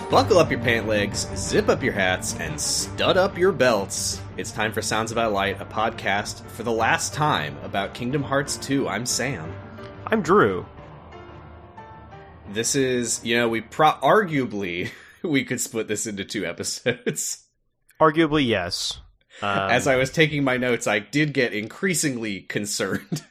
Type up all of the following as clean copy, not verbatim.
Buckle up your pant legs, zip up your hats, and stud up your belts. It's time for Sounds About Light, a podcast for the last time about Kingdom Hearts 2. I'm Sam. I'm Drew. This is, arguably, we could split this into two episodes. Arguably, yes. As I was taking my notes, I did get increasingly concerned.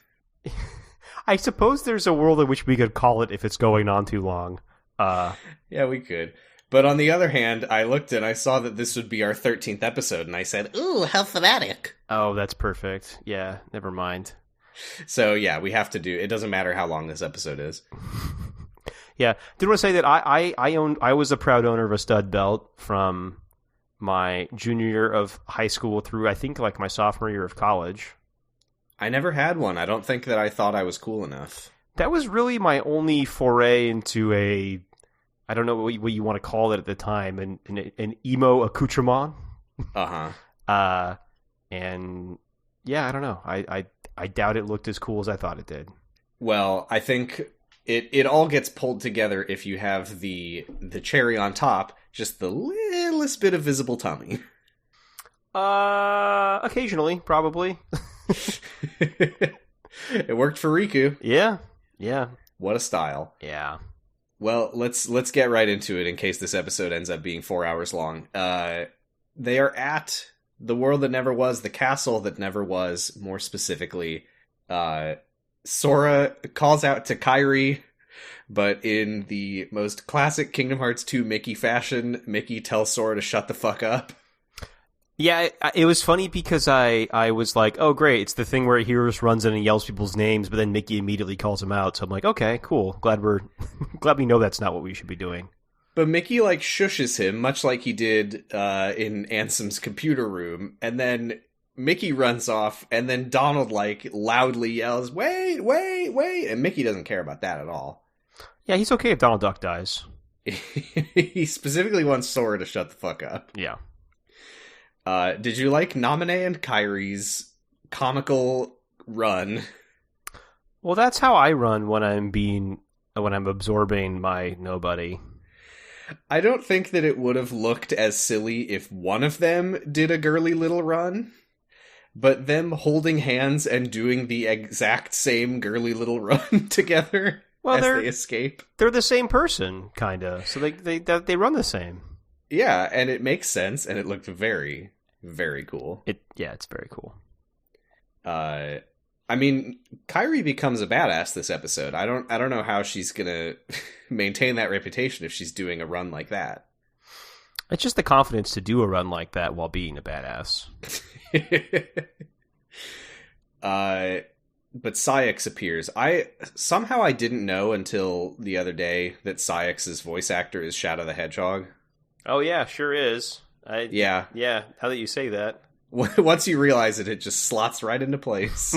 I suppose there's a world in which we could call it if it's going on too long. Yeah, we could. But on the other hand, I looked and I saw that this would be our 13th episode, and I said, ooh, how thematic. Oh, that's perfect. Yeah, never mind. So, yeah, we have to do... It doesn't matter how long this episode is. Yeah. Did want to say that I was a proud owner of a stud belt from my junior year of high school through, I think, like my sophomore year of college. I never had one. I don't think that I thought I was cool enough. That was really my only foray into a... I don't know what you want to call it at the time, an emo accoutrement. Uh-huh. And yeah, I don't know. I doubt it looked as cool as I thought it did. Well, I think it all gets pulled together if you have the cherry on top, just the littlest bit of visible tummy. Occasionally, probably. It worked for Riku. Yeah. What a style. Yeah. Well, let's get right into it in case this episode ends up being 4 hours long. They are at the world that never was, the castle that never was, more specifically. Sora calls out to Kairi, but in the most classic Kingdom Hearts 2 Mickey fashion, Mickey tells Sora to shut the fuck up. Yeah, it was funny because I was like, oh great, it's the thing where he just runs in and yells people's names, but then Mickey immediately calls him out. So I'm like, okay, cool. Glad we know that's not what we should be doing. But Mickey shushes him, much like he did in Ansem's computer room, and then Mickey runs off, and then Donald loudly yells, wait, and Mickey doesn't care about that at all. Yeah, he's okay if Donald Duck dies. He specifically wants Sora to shut the fuck up. Yeah. Did you like Naminé and Kairi's comical run? Well, that's how I run when I'm absorbing my nobody. I don't think that it would have looked as silly if one of them did a girly little run, but them holding hands and doing the exact same girly little run together as they escape. They're the same person, kinda. So they run the same. Yeah, and it makes sense, and it looked very, very cool. It's very cool. I mean, Kairi becomes a badass this episode. I don't know how she's gonna maintain that reputation if she's doing a run like that. It's just the confidence to do a run like that while being a badass. But Saïx appears. I didn't know until the other day that Saïx's voice actor is Shadow the Hedgehog. Oh yeah, sure is. Yeah. Now that you say that, once you realize it, it just slots right into place.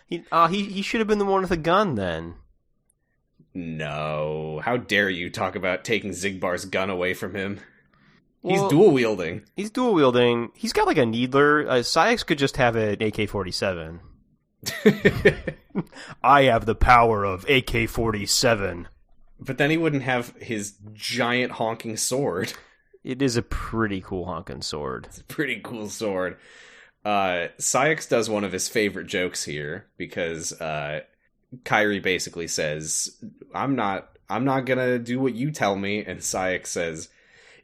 He should have been the one with a gun then. No, how dare you talk about taking Zigbar's gun away from him? He's Well, dual wielding. He's dual wielding. He's got a needler. Saïx could just have an AK-47. I have the power of AK-47. But then he wouldn't have his giant honking sword. It is a pretty cool honking sword. It's a pretty cool sword. Saïx does one of his favorite jokes here because Kairi basically says, I'm not gonna do what you tell me, and Saïx says,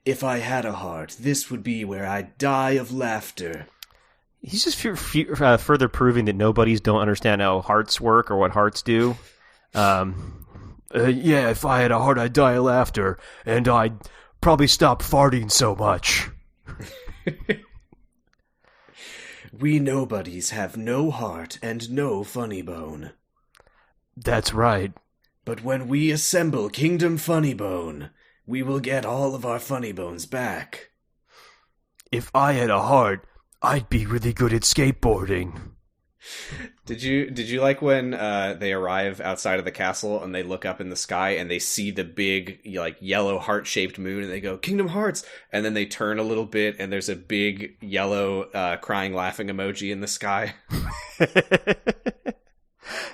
if I had a heart, this would be where I'd die of laughter. He's just further proving that nobodies don't understand how hearts work or what hearts do. Yeah, if I had a heart, I'd die of laughter, and I'd probably stop farting so much. We nobodies have no heart and no funny bone. That's right. But when we assemble Kingdom Funny Bone, we will get all of our funny bones back. If I had a heart, I'd be really good at skateboarding. Did you like when they arrive outside of the castle and they look up in the sky and they see the big yellow heart-shaped moon and they go, Kingdom Hearts! And then they turn a little bit and there's a big yellow crying laughing emoji in the sky?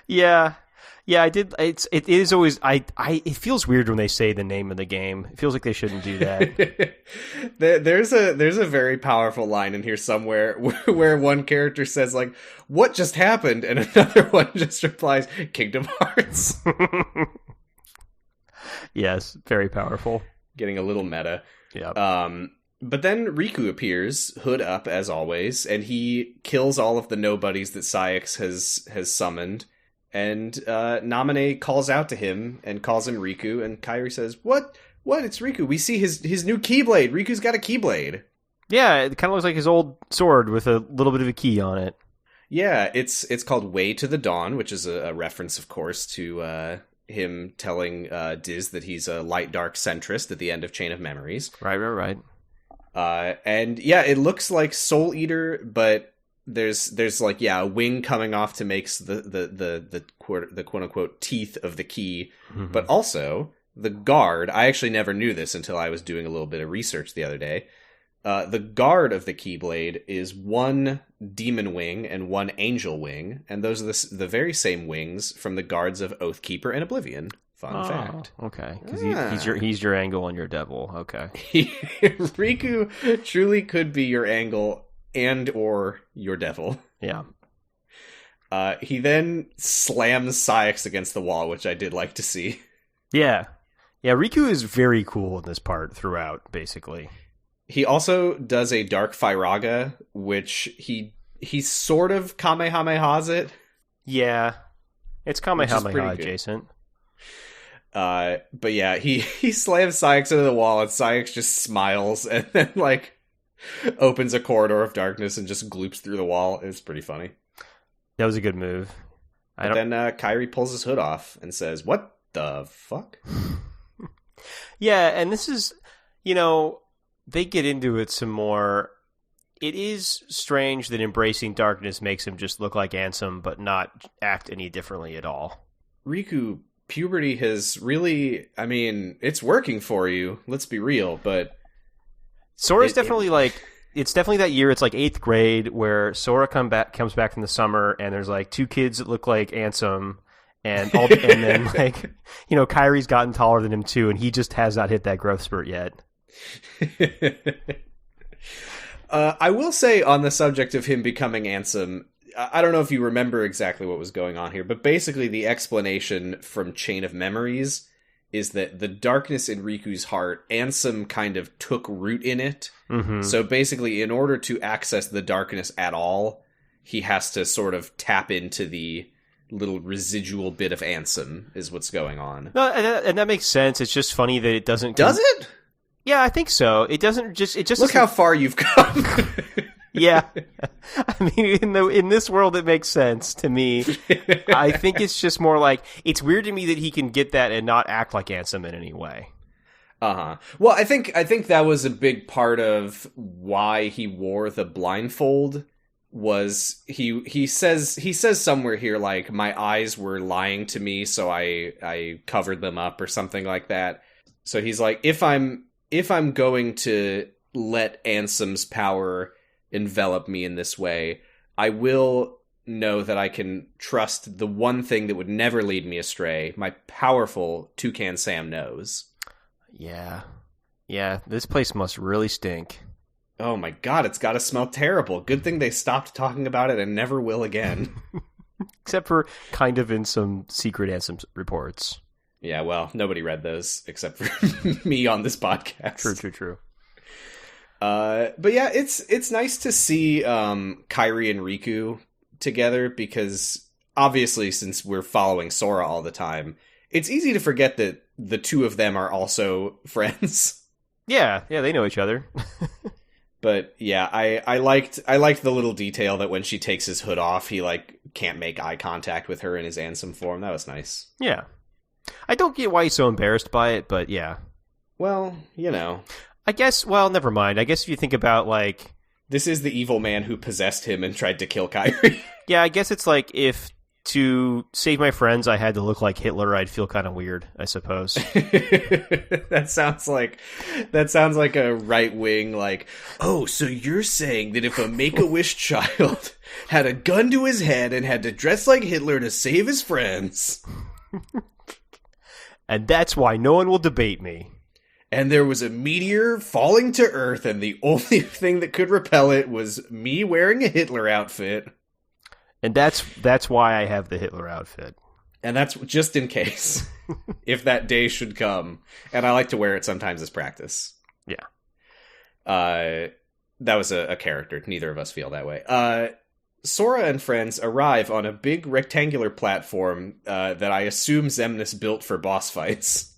Yeah. Yeah, I did. It is always it feels weird when they say the name of the game. It feels like they shouldn't do that. There's a very powerful line in here somewhere where one character says like, "What just happened?" and another one just replies, "Kingdom Hearts." Yes, very powerful. Getting a little meta. Yeah. But then Riku appears, hood up as always, and he kills all of the nobodies that Saix has summoned. And Namine calls out to him and calls him Riku, and Kairi says, "What? What? It's Riku. We see his new Keyblade. Riku's got a Keyblade." Yeah, it kind of looks like his old sword with a little bit of a key on it. Yeah, it's called Way to the Dawn, which is a reference, of course, to him telling Diz that he's a light dark centrist at the end of Chain of Memories. Right. And yeah, it looks like Soul Eater, but there's like, yeah, a wing coming off to make the quote unquote teeth of the key, Mm-hmm. but also the guard. I actually never knew this until I was doing a little bit of research the other day. The guard of the Keyblade is one demon wing and one angel wing, and those are the very same wings from the guards of Oathkeeper and Oblivion. Fun fact. Okay, because he's your angle and your devil. Okay. Riku truly could be your angle and or your devil. Yeah. He then slams Saix against the wall, which I did like to see. Yeah. Riku is very cool in this part throughout, basically. He also does a Dark Firaga, which he sort of Kamehamehas it. Yeah. It's Kamehameha adjacent. But yeah, he slams Saix into the wall, and Saix just smiles and then like opens a corridor of darkness and just gloops through the wall. It's pretty funny. That was a good move. Then Kairi pulls his hood off and says, "What the fuck?" Yeah, and this is, they get into it some more. It is strange that embracing darkness makes him just look like Ansem, but not act any differently at all. Riku, puberty has really, I mean, it's working for you. Let's be real, but Sora's definitely it's definitely that year. It's like 8th grade where Sora comes back from the summer, and there's like 2 kids that look like Ansem, and then like, Kairi's gotten taller than him too, and he just has not hit that growth spurt yet. I will say on the subject of him becoming Ansem, I don't know if you remember exactly what was going on here, but basically the explanation from Chain of Memories is that the darkness in Riku's heart, Ansem kind of took root in it. Mm-hmm. So basically, in order to access the darkness at all, he has to sort of tap into the little residual bit of Ansem, is what's going on. No, and that makes sense. It's just funny that it doesn't... Does it? Yeah, I think so. It just Look how far you've come. Yeah. I mean, in this world, it makes sense to me. I think it's just more like, it's weird to me that he can get that and not act like Ansem in any way. Uh-huh. Well, I think that was a big part of why he wore the blindfold. Was he says somewhere here, like, my eyes were lying to me, so I covered them up or something like that. So he's like, if I'm going to let Ansem's power envelop me in this way, I will know that I can trust the one thing that would never lead me astray, my powerful Toucan Sam nose. Yeah, this place must really stink. Oh my god, it's gotta smell terrible. Good thing they stopped talking about it and never will again. Except for kind of in some secret Ansem reports. Yeah, well, nobody read those except for me on this podcast. True. But yeah, it's nice to see Kairi and Riku together, because obviously, since we're following Sora all the time, it's easy to forget that the two of them are also friends. Yeah, they know each other. But yeah, I liked the little detail that when she takes his hood off, he like can't make eye contact with her in his Ansem form. That was nice. Yeah. I don't get why he's so embarrassed by it, but yeah. Well, I guess, well, never mind. I guess if you think about, like... This is the evil man who possessed him and tried to kill Kairi. Yeah, I guess it's like, if to save my friends I had to look like Hitler, I'd feel kind of weird, I suppose. That sounds like a right-wing, like, oh, so you're saying that if a Make-A-Wish child had a gun to his head and had to dress like Hitler to save his friends... And that's why no one will debate me. And there was a meteor falling to Earth, and the only thing that could repel it was me wearing a Hitler outfit. And that's why I have the Hitler outfit. And that's just in case, if that day should come. And I like to wear it sometimes as practice. Yeah. That was a character. Neither of us feel that way. Sora and friends arrive on a big rectangular platform that I assume Xemnas built for boss fights.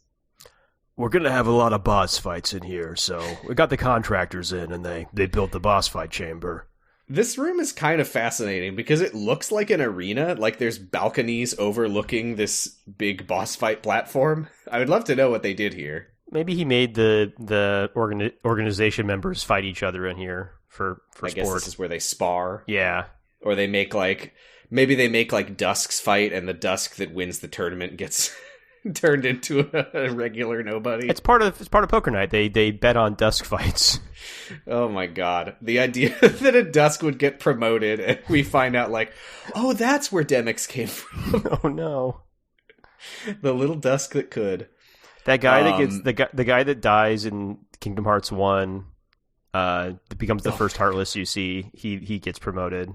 We're going to have a lot of boss fights in here, so we got the contractors in, and they built the boss fight chamber. This room is kind of fascinating because it looks like an arena, like there's balconies overlooking this big boss fight platform. I would love to know what they did here. Maybe he made the organization members fight each other in here for I sport. guess this is where they spar. Yeah. Or they make maybe they make Dusk's fight, and the Dusk that wins the tournament gets turned into a regular nobody. It's part of poker night. They bet on Dusk fights. Oh my god. The idea that a Dusk would get promoted and we find out oh, that's where Demix came from. Oh no. The little Dusk that could. That guy that gets the guy that dies in Kingdom Hearts 1 becomes the first Heartless you see. He gets promoted.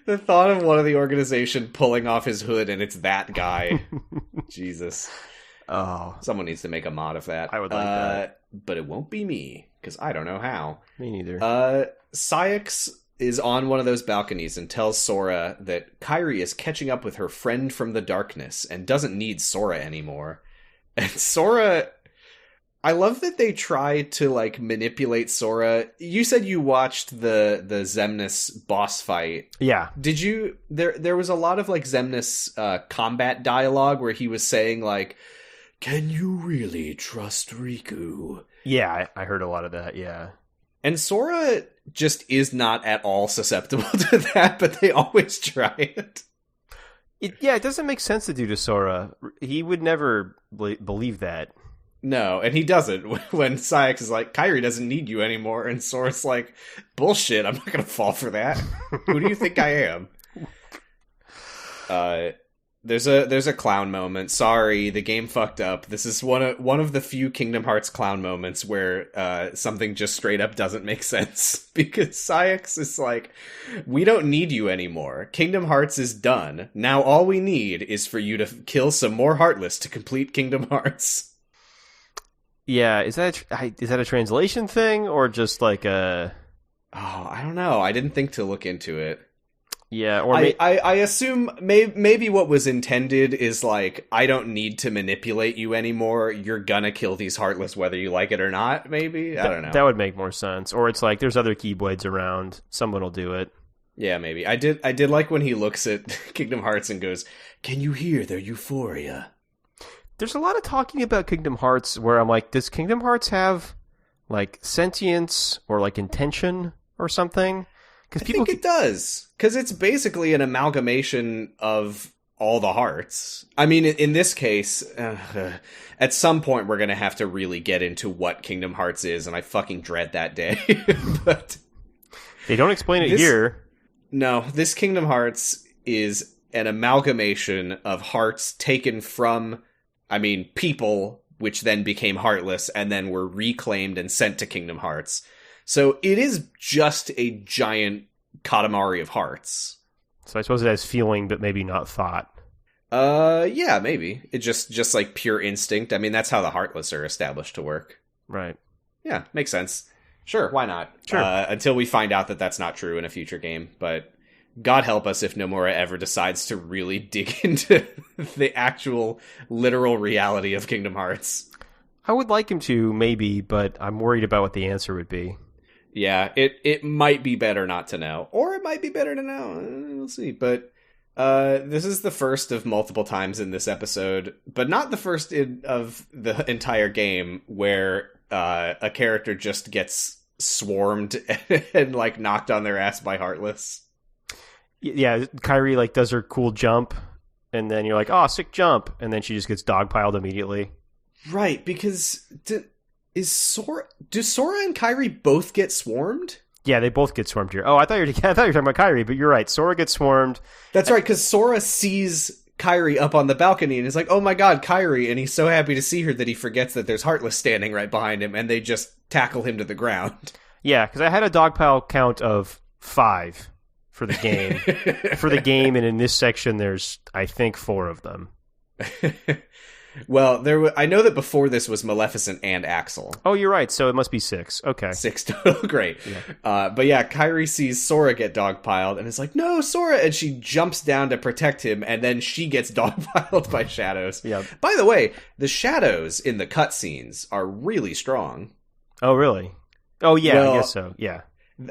The thought of one of the organization pulling off his hood and it's that guy. Jesus. Oh. Someone needs to make a mod of that. I would like that. But it won't be me, because I don't know how. Me neither. Saïx is on one of those balconies and tells Sora that Kairi is catching up with her friend from the darkness and doesn't need Sora anymore. And Sora... I love that they try to, manipulate Sora. You said you watched the Xemnas boss fight. Yeah. Did you... There was a lot of, Xemnas combat dialogue where he was saying, can you really trust Riku? Yeah, I heard a lot of that, yeah. And Sora just is not at all susceptible to that, but they always try it. It doesn't make sense to do to Sora. He would never believe that. No, and he doesn't. When Saïx is like, Kairi doesn't need you anymore, and Sora's like, bullshit, I'm not gonna fall for that. Who do you think I am? There's a clown moment. Sorry, the game fucked up. This is one of the few Kingdom Hearts clown moments where something just straight up doesn't make sense. Because Saïx is like, we don't need you anymore. Kingdom Hearts is done. Now all we need is for you to kill some more Heartless to complete Kingdom Hearts. Yeah, is that a translation thing or just a... Oh, I don't know. I didn't think to look into it. Yeah, or I assume maybe what was intended is I don't need to manipulate you anymore. You're gonna kill these Heartless whether you like it or not. Maybe I don't know. That would make more sense. Or it's there's other Keyblades around. Someone will do it. Yeah, maybe. I did like when he looks at Kingdom Hearts and goes, "Can you hear their euphoria?" There's a lot of talking about Kingdom Hearts where I'm like, does Kingdom Hearts have sentience or intention or something? I think it does, because it's basically an amalgamation of all the hearts. I mean, in this case, at some point we're going to have to really get into what Kingdom Hearts is, and I fucking dread that day. But they don't explain it here. No, this Kingdom Hearts is an amalgamation of hearts taken from, people, which then became Heartless, and then were reclaimed and sent to Kingdom Hearts. So it is just a giant Katamari of hearts. So I suppose it has feeling, but maybe not thought. Yeah, maybe. It just pure instinct. That's how the Heartless are established to work. Right. Yeah, makes sense. Sure, why not? Sure. Until we find out that that's not true in a future game. But God help us if Nomura ever decides to really dig into the actual literal reality of Kingdom Hearts. I would like him to, maybe, but I'm worried about what the answer would be. Yeah, it might be better not to know. Or it might be better to know. We'll see. But this is the first of multiple times in this episode, but not the first of the entire game, where a character just gets swarmed and knocked on their ass by Heartless. Yeah, Kairi does her cool jump, and then you're like, oh, sick jump, and then she just gets dogpiled immediately. Right, because do Sora and Kairi both get swarmed? Yeah, they both get swarmed here. Oh, I thought you were talking about Kairi, but you're right. Sora gets swarmed. That's right, because Sora sees Kairi up on the balcony and is like, oh my god, Kairi, and he's so happy to see her that he forgets that there's Heartless standing right behind him, and they just tackle him to the ground. Yeah, because I had a dog pile count of 5 for the game. And in this section, there's, I think, 4 of them. Well, I know that before this was Maleficent and Axel. Oh, you're right. So it must be 6. Okay. 6 total. Great. Yeah. But yeah, Kairi sees Sora get dogpiled and is like, no, Sora! And she jumps down to protect him, and then she gets dogpiled by Shadows. Yeah. By the way, the Shadows in the cutscenes are really strong. Oh, really? Oh, yeah, well, I guess so. Yeah.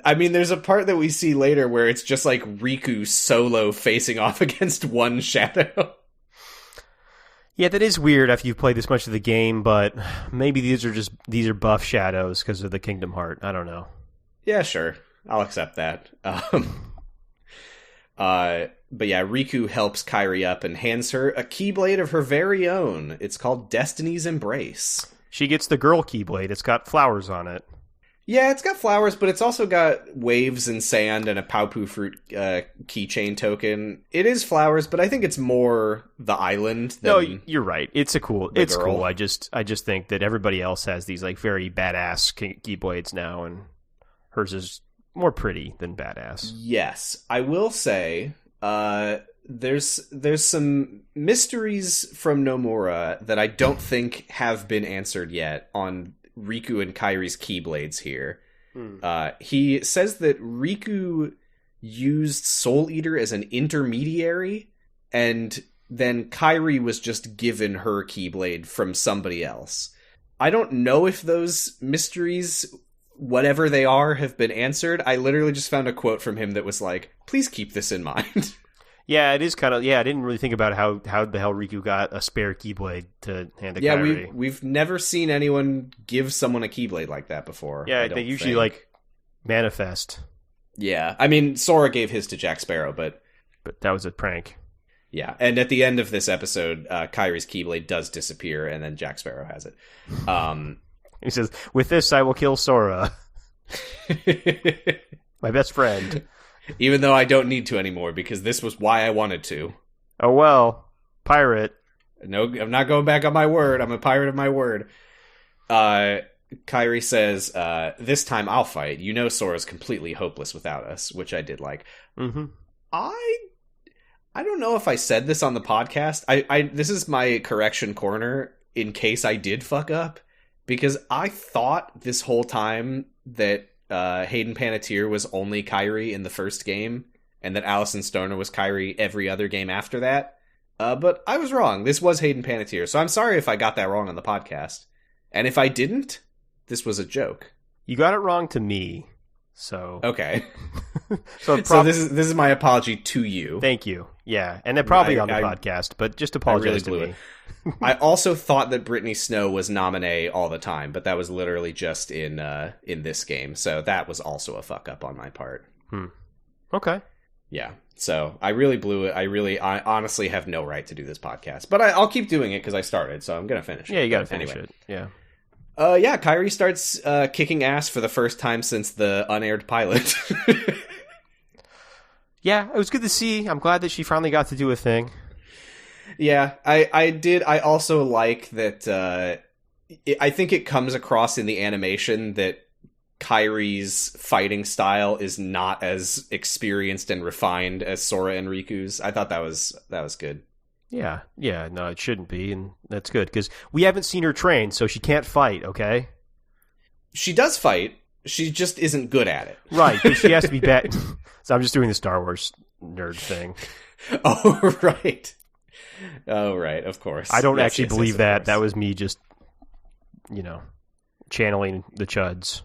I mean, there's a part that we see later where it's just like Riku solo facing off against one Shadow. Yeah, that is weird after you've played this much of the game, but maybe these are buff Shadows because of the Kingdom Heart. I don't know. Yeah, sure. I'll accept that. But yeah, Riku helps Kairi up and hands her a Keyblade of her very own. It's called Destiny's Embrace. She gets the girl Keyblade. It's got flowers on it. Yeah, it's got flowers, but it's also got waves and sand and a Paupu fruit keychain token. It is flowers, but I think it's more the island than No, you're right. It's cool. Girl. I just think that everybody else has these like very badass Keyblades now, and hers is more pretty than badass. Yes, I will say there's some mysteries from Nomura that I don't think have been answered yet on Riku and Kairi's Keyblades here. He says that Riku used Soul Eater as an intermediary, and then Kairi was just given her Keyblade from somebody else. I don't know if those mysteries, whatever they are, have been answered. I literally just found a quote from him that was like, please keep this in mind. Yeah, it is kind of... Yeah, I didn't really think about how the hell Riku got a spare Keyblade to hand to Kairi. Yeah, we've never seen anyone give someone a Keyblade like that before. Yeah, they usually, like, manifest. Yeah, I mean, Sora gave his to Jack Sparrow, but that was a prank. Yeah, and at the end of this episode, Kairi's Keyblade does disappear, and then Jack Sparrow has it. He says, with this, I will kill Sora. My best friend. Even though I don't need to anymore, because this was why I wanted to. Oh well, pirate. No, I'm not going back on my word. I'm a pirate of my word. Kairi says, this time I'll fight. You know Sora's completely hopeless without us, which I did like. Mm-hmm. I don't know if I said this on the podcast. This is my correction corner in case I did fuck up, because I thought this whole time that Hayden Panettiere was only Kairi in the first game, and that Alison Stoner was Kairi every other game after that. But I was wrong. This was Hayden Panettiere, so I'm sorry if I got that wrong on the podcast. And if I didn't, this was a joke. You got it wrong to me, so... Okay. so this is my apology to you. Thank you. Yeah, and they're probably on the podcast, but just apologize to me. I also thought that Brittany Snow was nominee all the time, but that was literally just in this game, so that was also a fuck up on my part. Okay. Yeah, so I really blew it. I honestly have no right to do this podcast, but I'll keep doing it because I started, so I'm gonna finish it. Yeah, you gotta finish it. Yeah. Yeah, Kairi starts kicking ass for the first time since the unaired pilot. Yeah, it was good to see. I'm glad that she finally got to do a thing. Yeah, I did. I also like that. I think it comes across in the animation that Kairi's fighting style is not as experienced and refined as Sora and Riku's. I thought that was good. Yeah, no, it shouldn't be, and that's good, because we haven't seen her train, so she can't fight, okay? She does fight, she just isn't good at it. Right, but she has to be bad. So I'm just doing the Star Wars nerd thing. Oh, right. Of course. I don't actually believe that. That was me just, channeling the chuds.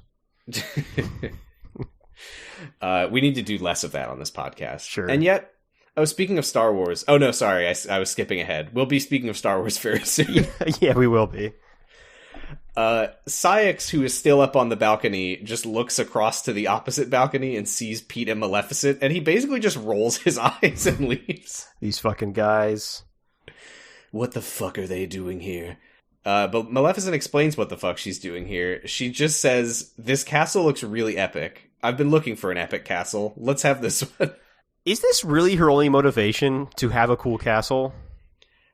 We need to do less of that on this podcast. Sure. And yet... Oh, speaking of Star Wars... Oh, no, sorry. I was skipping ahead. We'll be speaking of Star Wars very soon. Yeah, we will be. Saïx, who is still up on the balcony, just looks across to the opposite balcony and sees Pete and Maleficent, and he basically just rolls his eyes and leaves. These fucking guys. What the fuck are they doing here? But Maleficent explains what the fuck she's doing here. She just says, this castle looks really epic. I've been looking for an epic castle. Let's have this one. Is this really her only motivation, to have a cool castle?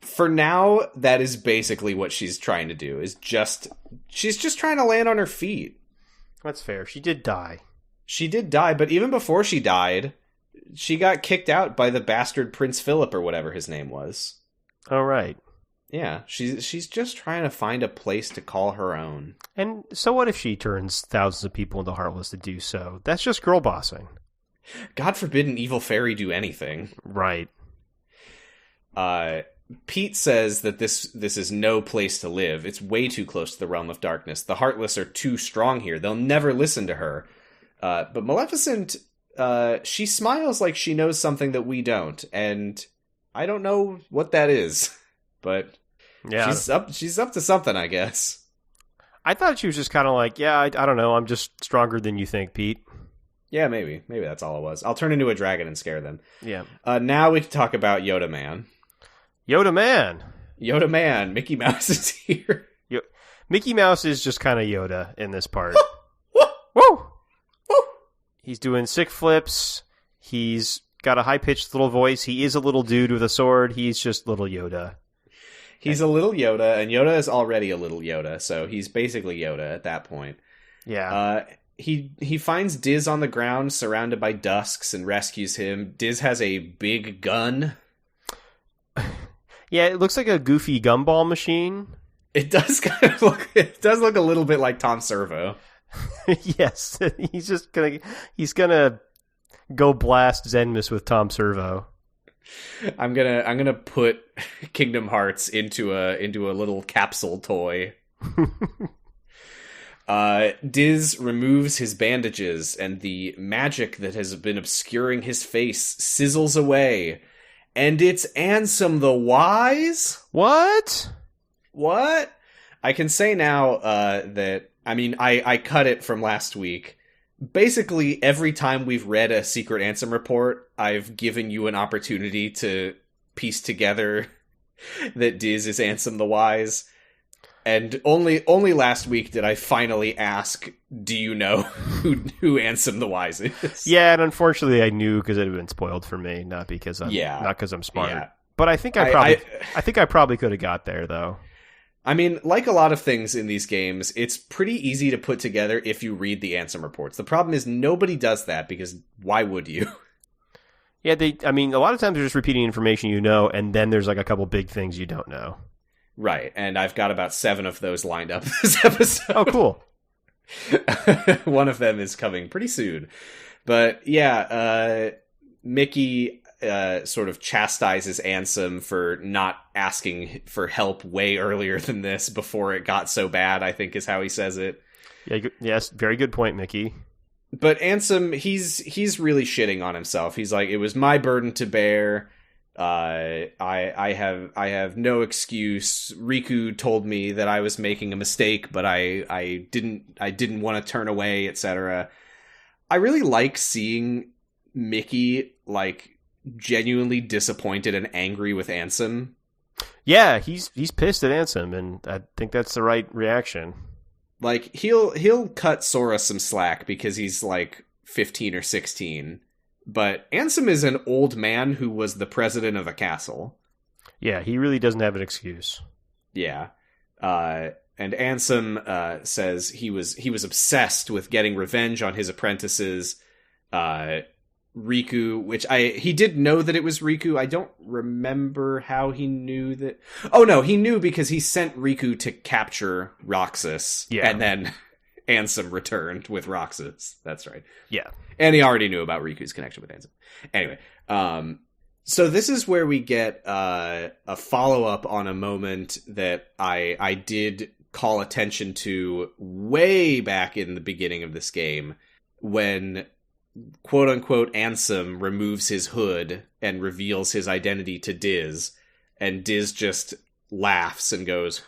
For now, that is basically what she's trying to do. She's just trying to land on her feet. That's fair. She did die. She did die, but even before she died, she got kicked out by the bastard Prince Philip or whatever his name was. Oh, right. Yeah, she's just trying to find a place to call her own. And so what if she turns thousands of people into Heartless to do so? That's just girl bossing. God forbid an evil fairy do anything. Right. Pete says that this is no place to live. It's way too close to the realm of darkness. The Heartless are too strong here. They'll never listen to her. But Maleficent, she smiles like she knows something that we don't, and I don't know what that is. But yeah, she's up to something, I guess. I thought she was just kind of like, yeah, I don't know, I'm just stronger than you think, Pete. Yeah, maybe that's all it was. I'll turn into a dragon and scare them. Yeah. Now we can talk about Yoda Man. Yoda Man, Mickey Mouse is here. Mickey Mouse is just kind of Yoda in this part. Woo! He's doing sick flips. He's got a high-pitched little voice. He is a little dude with a sword. He's just little Yoda. He's a little Yoda, and Yoda is already a little Yoda, so he's basically Yoda at that point. Yeah. He finds Diz on the ground, surrounded by dusks, and rescues him. Diz has a big gun. Yeah, it looks like a goofy gumball machine. It does kind of look. It does look a little bit like Tom Servo. Yes, he's gonna go blast Zenmus with Tom Servo. I'm gonna put Kingdom Hearts into a little capsule toy. Diz removes his bandages, and the magic that has been obscuring his face sizzles away. And it's Ansem the Wise? What? I can say now that, I mean, I cut it from last week. Basically, every time we've read a Secret Ansem report, I've given you an opportunity to piece together that Diz is Ansem the Wise. And only last week did I finally ask, do you know who Ansem the Wise is? Yeah, and unfortunately I knew because it had been spoiled for me, not because I'm smart. Yeah. But I think I probably could have got there though. I mean, like a lot of things in these games, it's pretty easy to put together if you read the Ansem reports. The problem is nobody does that because why would you? Yeah, a lot of times they're just repeating information you know, and then there's like a couple big things you don't know. Right, and I've got about 7 of those lined up this episode. Oh, cool. One of them is coming pretty soon. But yeah, Mickey sort of chastises Ansem for not asking for help way earlier than this before it got so bad, I think is how he says it. Yeah, yes, very good point, Mickey. But Ansem, he's really shitting on himself. He's like, it was my burden to bear. I have no excuse. Riku told me that I was making a mistake, but I didn't want to turn away, etc. I really like seeing Mickey like genuinely disappointed and angry with Ansem. Yeah, he's pissed at Ansem, and I think that's the right reaction. Like he'll cut Sora some slack because he's like 15 or 16. But Ansem is an old man who was the president of a castle. Yeah, he really doesn't have an excuse. Yeah. And Ansem says he was obsessed with getting revenge on his apprentices. Riku, which he did know that it was Riku. I don't remember how he knew that. Oh no, he knew because he sent Riku to capture Roxas. Yeah. And then Ansem returned with Roxas. That's right. Yeah. And he already knew about Riku's connection with Ansem. Anyway, so this is where we get a follow-up on a moment that I did call attention to way back in the beginning of this game when quote-unquote Ansem removes his hood and reveals his identity to Diz, and Diz just laughs and goes,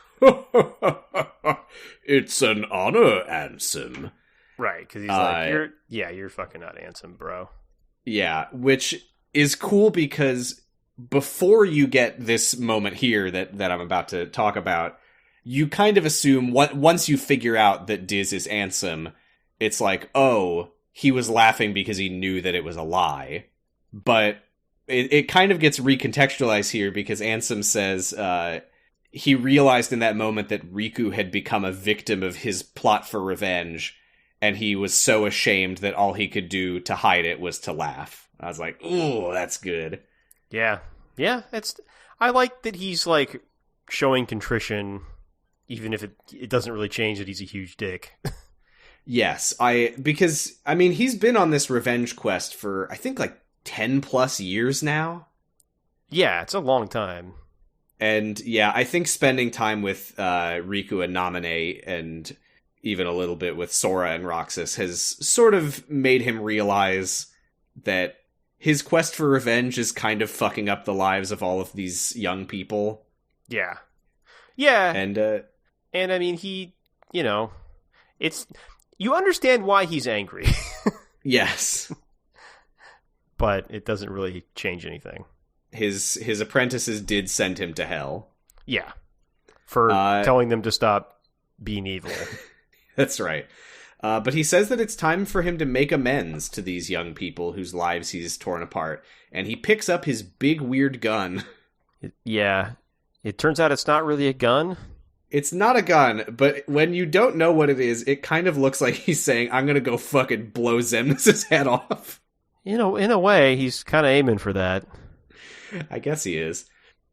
"It's an honor, Ansem." Right, because he's like, you're fucking not Ansem, bro. Yeah, which is cool because before you get this moment here that I'm about to talk about, you kind of assume, once you figure out that Diz is Ansem, it's like, oh, he was laughing because he knew that it was a lie. But it kind of gets recontextualized here because Ansem says he realized in that moment that Riku had become a victim of his plot for revenge, and he was so ashamed that all he could do to hide it was to laugh. I was like, ooh, that's good. Yeah. Yeah, I like that he's, like, showing contrition, even if it doesn't really change that he's a huge dick. Yes, because he's been on this revenge quest for, I think, like, 10 plus years now. Yeah, it's a long time. And, yeah, I think spending time with Riku and Namine, and even a little bit with Sora and Roxas, has sort of made him realize that his quest for revenge is kind of fucking up the lives of all of these young people. Yeah. Yeah. And I mean, he, it's... You understand why he's angry. Yes. But it doesn't really change anything. His apprentices did send him to hell. Yeah. For telling them to stop being evil. That's right. But he says that it's time for him to make amends to these young people whose lives he's torn apart. And he picks up his big weird gun. Yeah. It turns out it's not really a gun. It's not a gun, but when you don't know what it is, it kind of looks like he's saying, I'm gonna go fucking blow Xemnas' head off. In a way, he's kind of aiming for that. I guess he is.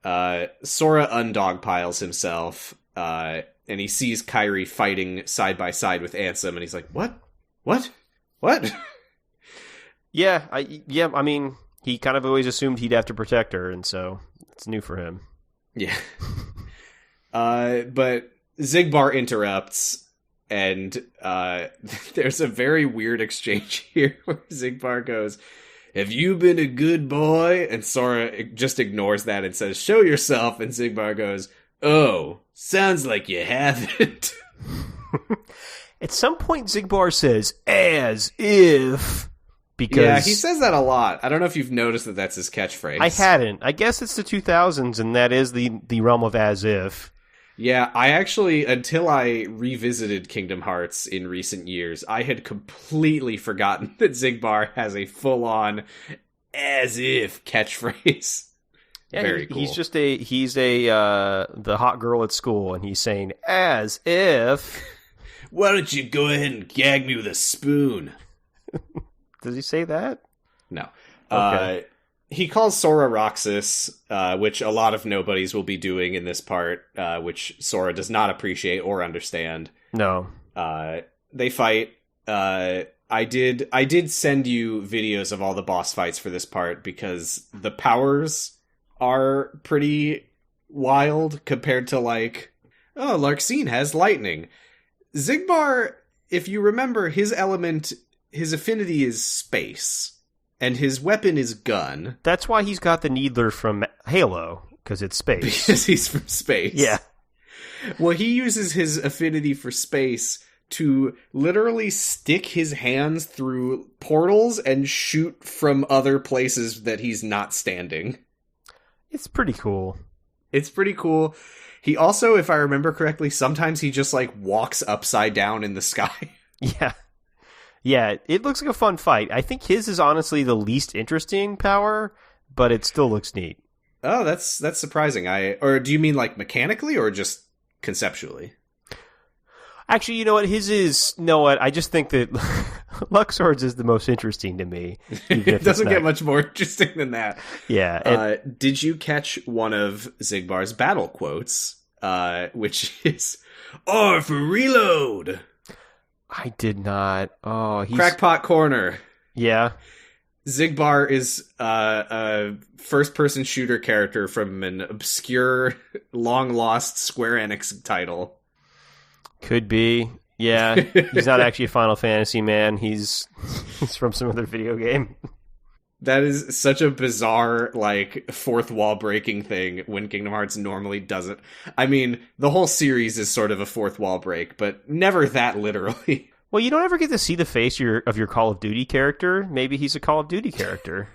Sora undogpiles himself, and he sees Kairi fighting side by side with Ansem, and he's like, What? Yeah, I mean, he kind of always assumed he'd have to protect her, and so it's new for him. Yeah. But Xigbar interrupts, and there's a very weird exchange here where Xigbar goes, have you been a good boy? And Sora just ignores that and says, show yourself, and Xigbar goes, oh, sounds like you haven't. At some point, Xigbar says, as if... Because yeah, he says that a lot. I don't know if you've noticed that that's his catchphrase. I hadn't. I guess it's the 2000s, and that is the realm of as if. Yeah, I actually, until I revisited Kingdom Hearts in recent years, I had completely forgotten that Xigbar has a full-on as if catchphrase. Yeah, very cool. He's the hot girl at school, and he's saying, as if... Why don't you go ahead and gag me with a spoon? Does he say that? No. Okay. He calls Sora Roxas, which a lot of nobodies will be doing in this part, which Sora does not appreciate or understand. No. They fight. I did send you videos of all the boss fights for this part because the powers are pretty wild compared to Larxene has lightning. Xigbar, if you remember, his affinity is space. And his weapon is gun. That's why he's got the Needler from Halo, because it's space. Because he's from space. Yeah. Well, he uses his affinity for space to literally stick his hands through portals and shoot from other places that he's not standing. It's pretty cool. It's pretty cool. He also, if I remember correctly, sometimes he just, walks upside down in the sky. Yeah. Yeah, it looks like a fun fight. I think his is honestly the least interesting power, but it still looks neat. Oh, that's surprising. Or do you mean mechanically or just conceptually? Actually, you know what? I just think that Luxord's is the most interesting to me. It doesn't get much more interesting than that. Yeah. Did you catch one of Xigbar's battle quotes, which is, "R for reload"? I did not. Oh, he's... Crackpot Corner. Yeah. Xigbar is a first-person shooter character from an obscure, long-lost Square Enix title. Could be. Yeah. He's not actually a Final Fantasy man. He's from some other video game. That is such a bizarre, fourth wall breaking thing when Kingdom Hearts normally doesn't. I mean, the whole series is sort of a fourth wall break, but never that literally. Well, you don't ever get to see the face of your Call of Duty character. Maybe he's a Call of Duty character.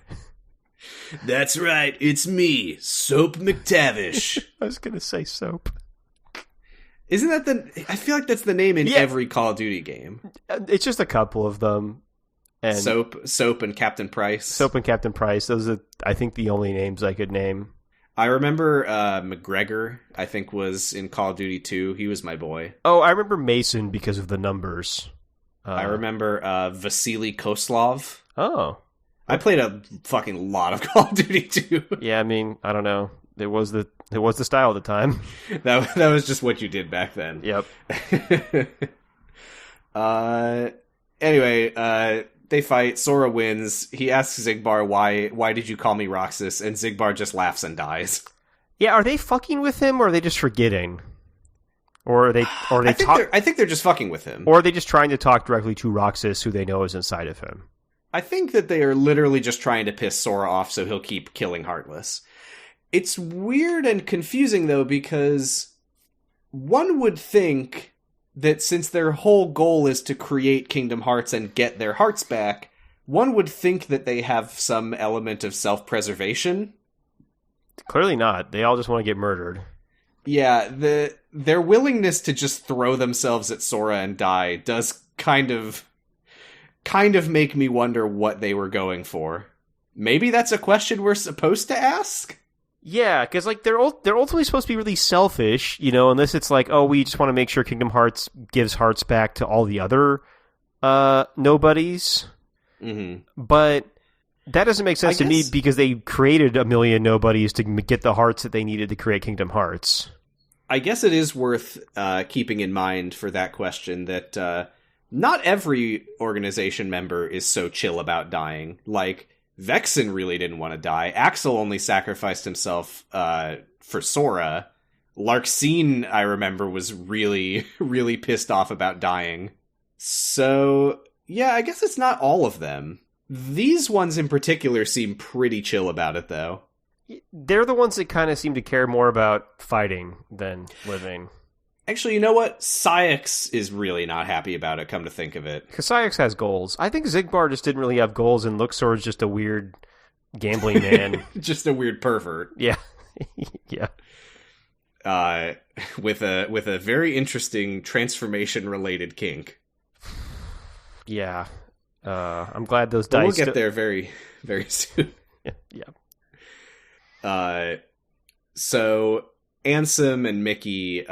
That's right, it's me, Soap McTavish. I was going to say Soap. Isn't that I feel like that's the name in every Call of Duty game. It's just a couple of them. And Soap, and Captain Price. Soap and Captain Price. Those are, I think, the only names I could name. I remember McGregor, I think, was in Call of Duty 2. He was my boy. Oh, I remember Mason because of the numbers. I remember Vasily Koslov. Oh. I played a fucking lot of Call of Duty 2. Yeah, I mean, I don't know. It was the style at the time. That was just what you did back then. Yep. Anyway, they fight. Sora wins. He asks Zigbar, why did you call me Roxas? And Zigbar just laughs and dies. Yeah, are they fucking with him, or are they just forgetting? Or are they I think they're just fucking with him. Or are they just trying to talk directly to Roxas, who they know is inside of him? I think that they are literally just trying to piss Sora off so he'll keep killing Heartless. It's weird and confusing, though, because one would think that since their whole goal is to create Kingdom Hearts and get their hearts back, one would think that they have some element of self-preservation. Clearly not. They all just want to get murdered. Yeah, their willingness to just throw themselves at Sora and die does kind of make me wonder what they were going for. Maybe that's a question we're supposed to ask? Yeah, because like they're ultimately supposed to be really selfish, unless it's like, oh, we just want to make sure Kingdom Hearts gives hearts back to all the other nobodies. Mm-hmm. But that doesn't make sense to me because they created a million nobodies to get the hearts that they needed to create Kingdom Hearts. I guess it is worth keeping in mind for that question that not every organization member is so chill about dying. Like, Vexen really didn't want to die. Axel only sacrificed himself for Sora. Larxene, I remember, was really, really pissed off about dying. So, yeah, I guess it's not all of them. These ones in particular seem pretty chill about it, though. They're the ones that kind of seem to care more about fighting than living. Actually, you know what? Saïx is really not happy about it, come to think of it. Because Saïx has goals. I think Zigbar just didn't really have goals, and Luxor's just a weird gambling man. Just a weird pervert. Yeah. Yeah. With a very interesting transformation-related kink. Yeah. I'm glad those dice... We'll get there very, very soon. Yeah. So Ansem and Mickey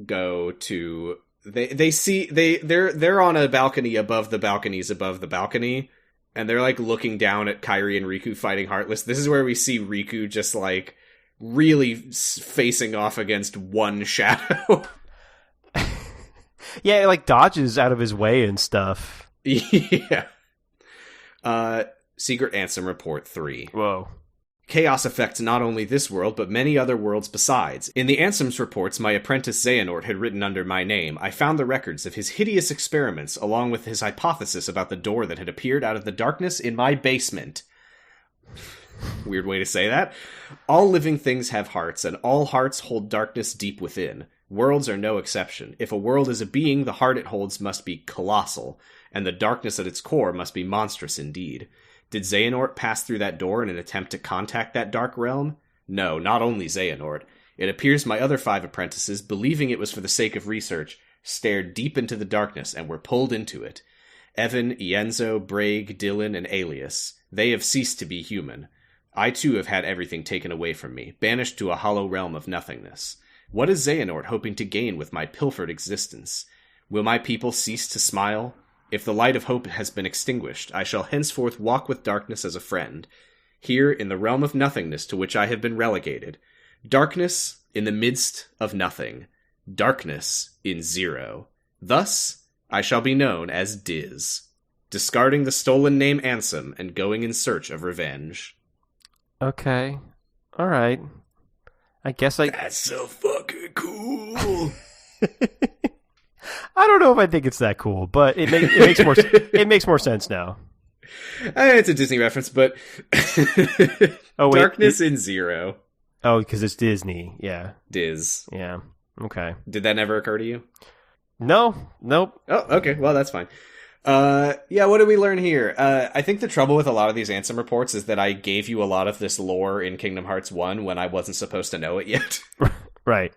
go to they're on a balcony above the balconies above the balcony, and they're like looking down at Kairi and Riku fighting Heartless. This is where we see Riku just like really facing off against one shadow. Yeah, it like dodges out of his way and stuff. Yeah. Secret Ansem Report 3. Whoa. Chaos affects not only this world, but many other worlds besides. In the Ansem's reports my apprentice Xehanort had written under my name, I found the records of his hideous experiments, along with his hypothesis about the door that had appeared out of the darkness in my basement. Weird way to say that. All living things have hearts, and all hearts hold darkness deep within. Worlds are no exception. If a world is a being, the heart it holds must be colossal, and the darkness at its core must be monstrous indeed. Did Xehanort pass through that door in an attempt to contact that dark realm? No, not only Xehanort. It appears my other 5 apprentices, believing it was for the sake of research, stared deep into the darkness and were pulled into it. Evan, Ienzo, Braig, Dylan, and Alias. They have ceased to be human. I too have had everything taken away from me, banished to a hollow realm of nothingness. What is Xehanort hoping to gain with my pilfered existence? Will my people cease to smile? If the light of hope has been extinguished, I shall henceforth walk with darkness as a friend. Here, in the realm of nothingness to which I have been relegated. Darkness in the midst of nothing. Darkness in zero. Thus, I shall be known as Diz. Discarding the stolen name Ansem and going in search of revenge. Okay. Alright. I guess That's so fucking cool! I don't know if I think it's that cool, but it makes more sense now. It's a Disney reference, but oh, wait, Darkness in Zero. Oh, because it's Disney. Yeah. Diz. Yeah. Okay. Did that never occur to you? No. Nope. Oh, okay. Well, that's fine. Yeah, what did we learn here? I think the trouble with a lot of these Ansem reports is that I gave you a lot of this lore in Kingdom Hearts 1 when I wasn't supposed to know it yet. Right.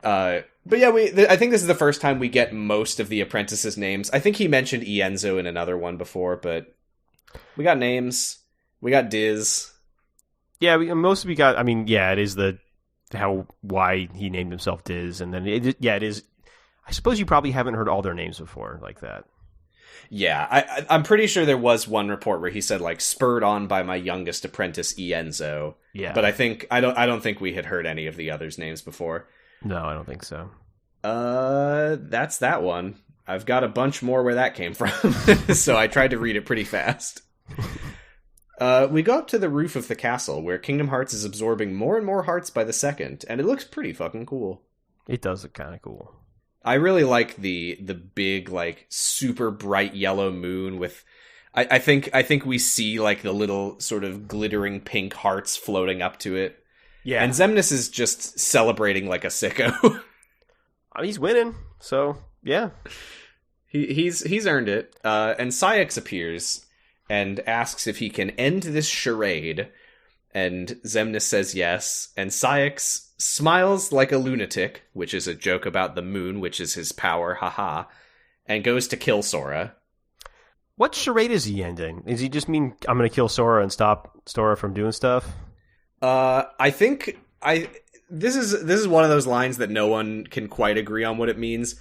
But yeah, I think this is the first time we get most of the apprentices' names. I think he mentioned Ienzo in another one before, but we got names. We got Diz. Yeah, we got. I mean, yeah, it is why he named himself Diz, and then it is. I suppose you probably haven't heard all their names before like that. Yeah, I'm pretty sure there was one report where he said like spurred on by my youngest apprentice Ienzo. Yeah, but I don't think we had heard any of the others' names before. No, I don't think so. That's that one. I've got a bunch more where that came from, so I tried to read it pretty fast. We go up to the roof of the castle, where Kingdom Hearts is absorbing more and more hearts by the second, and it looks pretty fucking cool. It does look kind of cool. I really like the big, like, super bright yellow moon with... I think we see, like, the little sort of glittering pink hearts floating up to it. Yeah. And Xemnas is just celebrating like a sicko. I mean, he's winning, so, yeah. He's earned it. And Saïx appears and asks if he can end this charade. And Xemnas says yes. And Saïx smiles like a lunatic, which is a joke about the moon, which is his power, haha, and goes to kill Sora. What charade is he ending? Does he just mean, I'm going to kill Sora and stop Sora from doing stuff? I think this is one of those lines that no one can quite agree on what it means,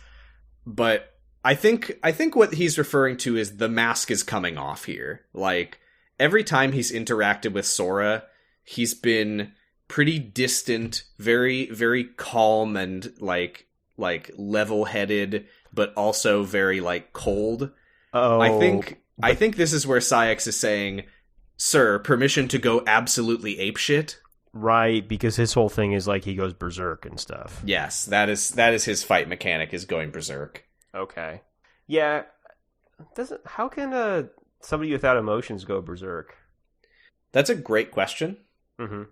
but I think what he's referring to is the mask is coming off here. Like, every time he's interacted with Sora, he's been pretty distant, very, very calm and like level-headed, but also very like cold. Oh, I think this is where Saïx is saying, "Sir, permission to go absolutely apeshit." Right, because his whole thing is like he goes berserk and stuff. Yes, that is his fight mechanic, is going berserk. Okay. Yeah. How can somebody without emotions go berserk? That's a great question. Mm-hmm.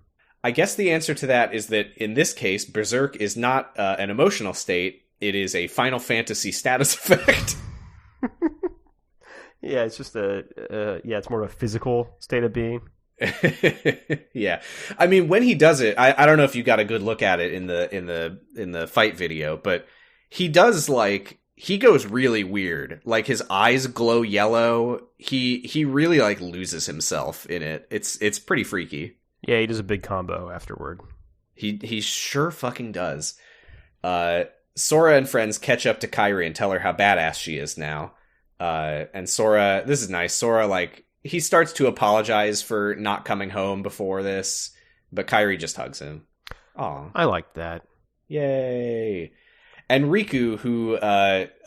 I guess the answer to that is that in this case, berserk is not an emotional state. It is a Final Fantasy status effect. Yeah, it's just it's more of a physical state of being. Yeah, I mean, when he does it, I don't know if you got a good look at it in the fight video, but he does, like, he goes really weird. Like, his eyes glow yellow. He really like loses himself in it. It's pretty freaky. Yeah, he does a big combo afterward. He sure fucking does. Sora and friends catch up to Kairi and tell her how badass she is now. And Sora, this is nice. Sora, like, he starts to apologize for not coming home before this, but Kairi just hugs him. Aw. I like that. Yay. And Riku, who,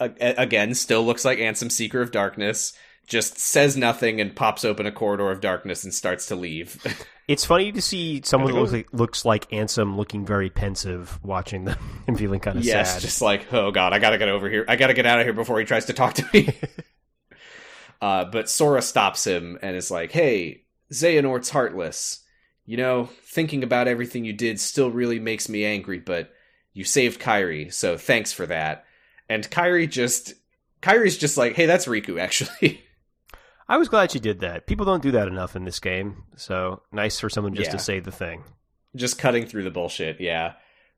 again, still looks like Ansem, Seeker of Darkness, just says nothing and pops open a corridor of darkness and starts to leave. It's funny to see someone who looks like Ansem looking very pensive watching them and feeling kind of sad. Yes, just like, oh god, I gotta get over here. I gotta get out of here before he tries to talk to me. But Sora stops him and is like, hey, Xehanort's heartless. You know, thinking about everything you did still really makes me angry, but you saved Kairi, so thanks for that. And Kairi's just like, hey, that's Riku, actually. I was glad she did that. People don't do that enough in this game, so nice for someone just to say the thing. Just cutting through the bullshit, yeah.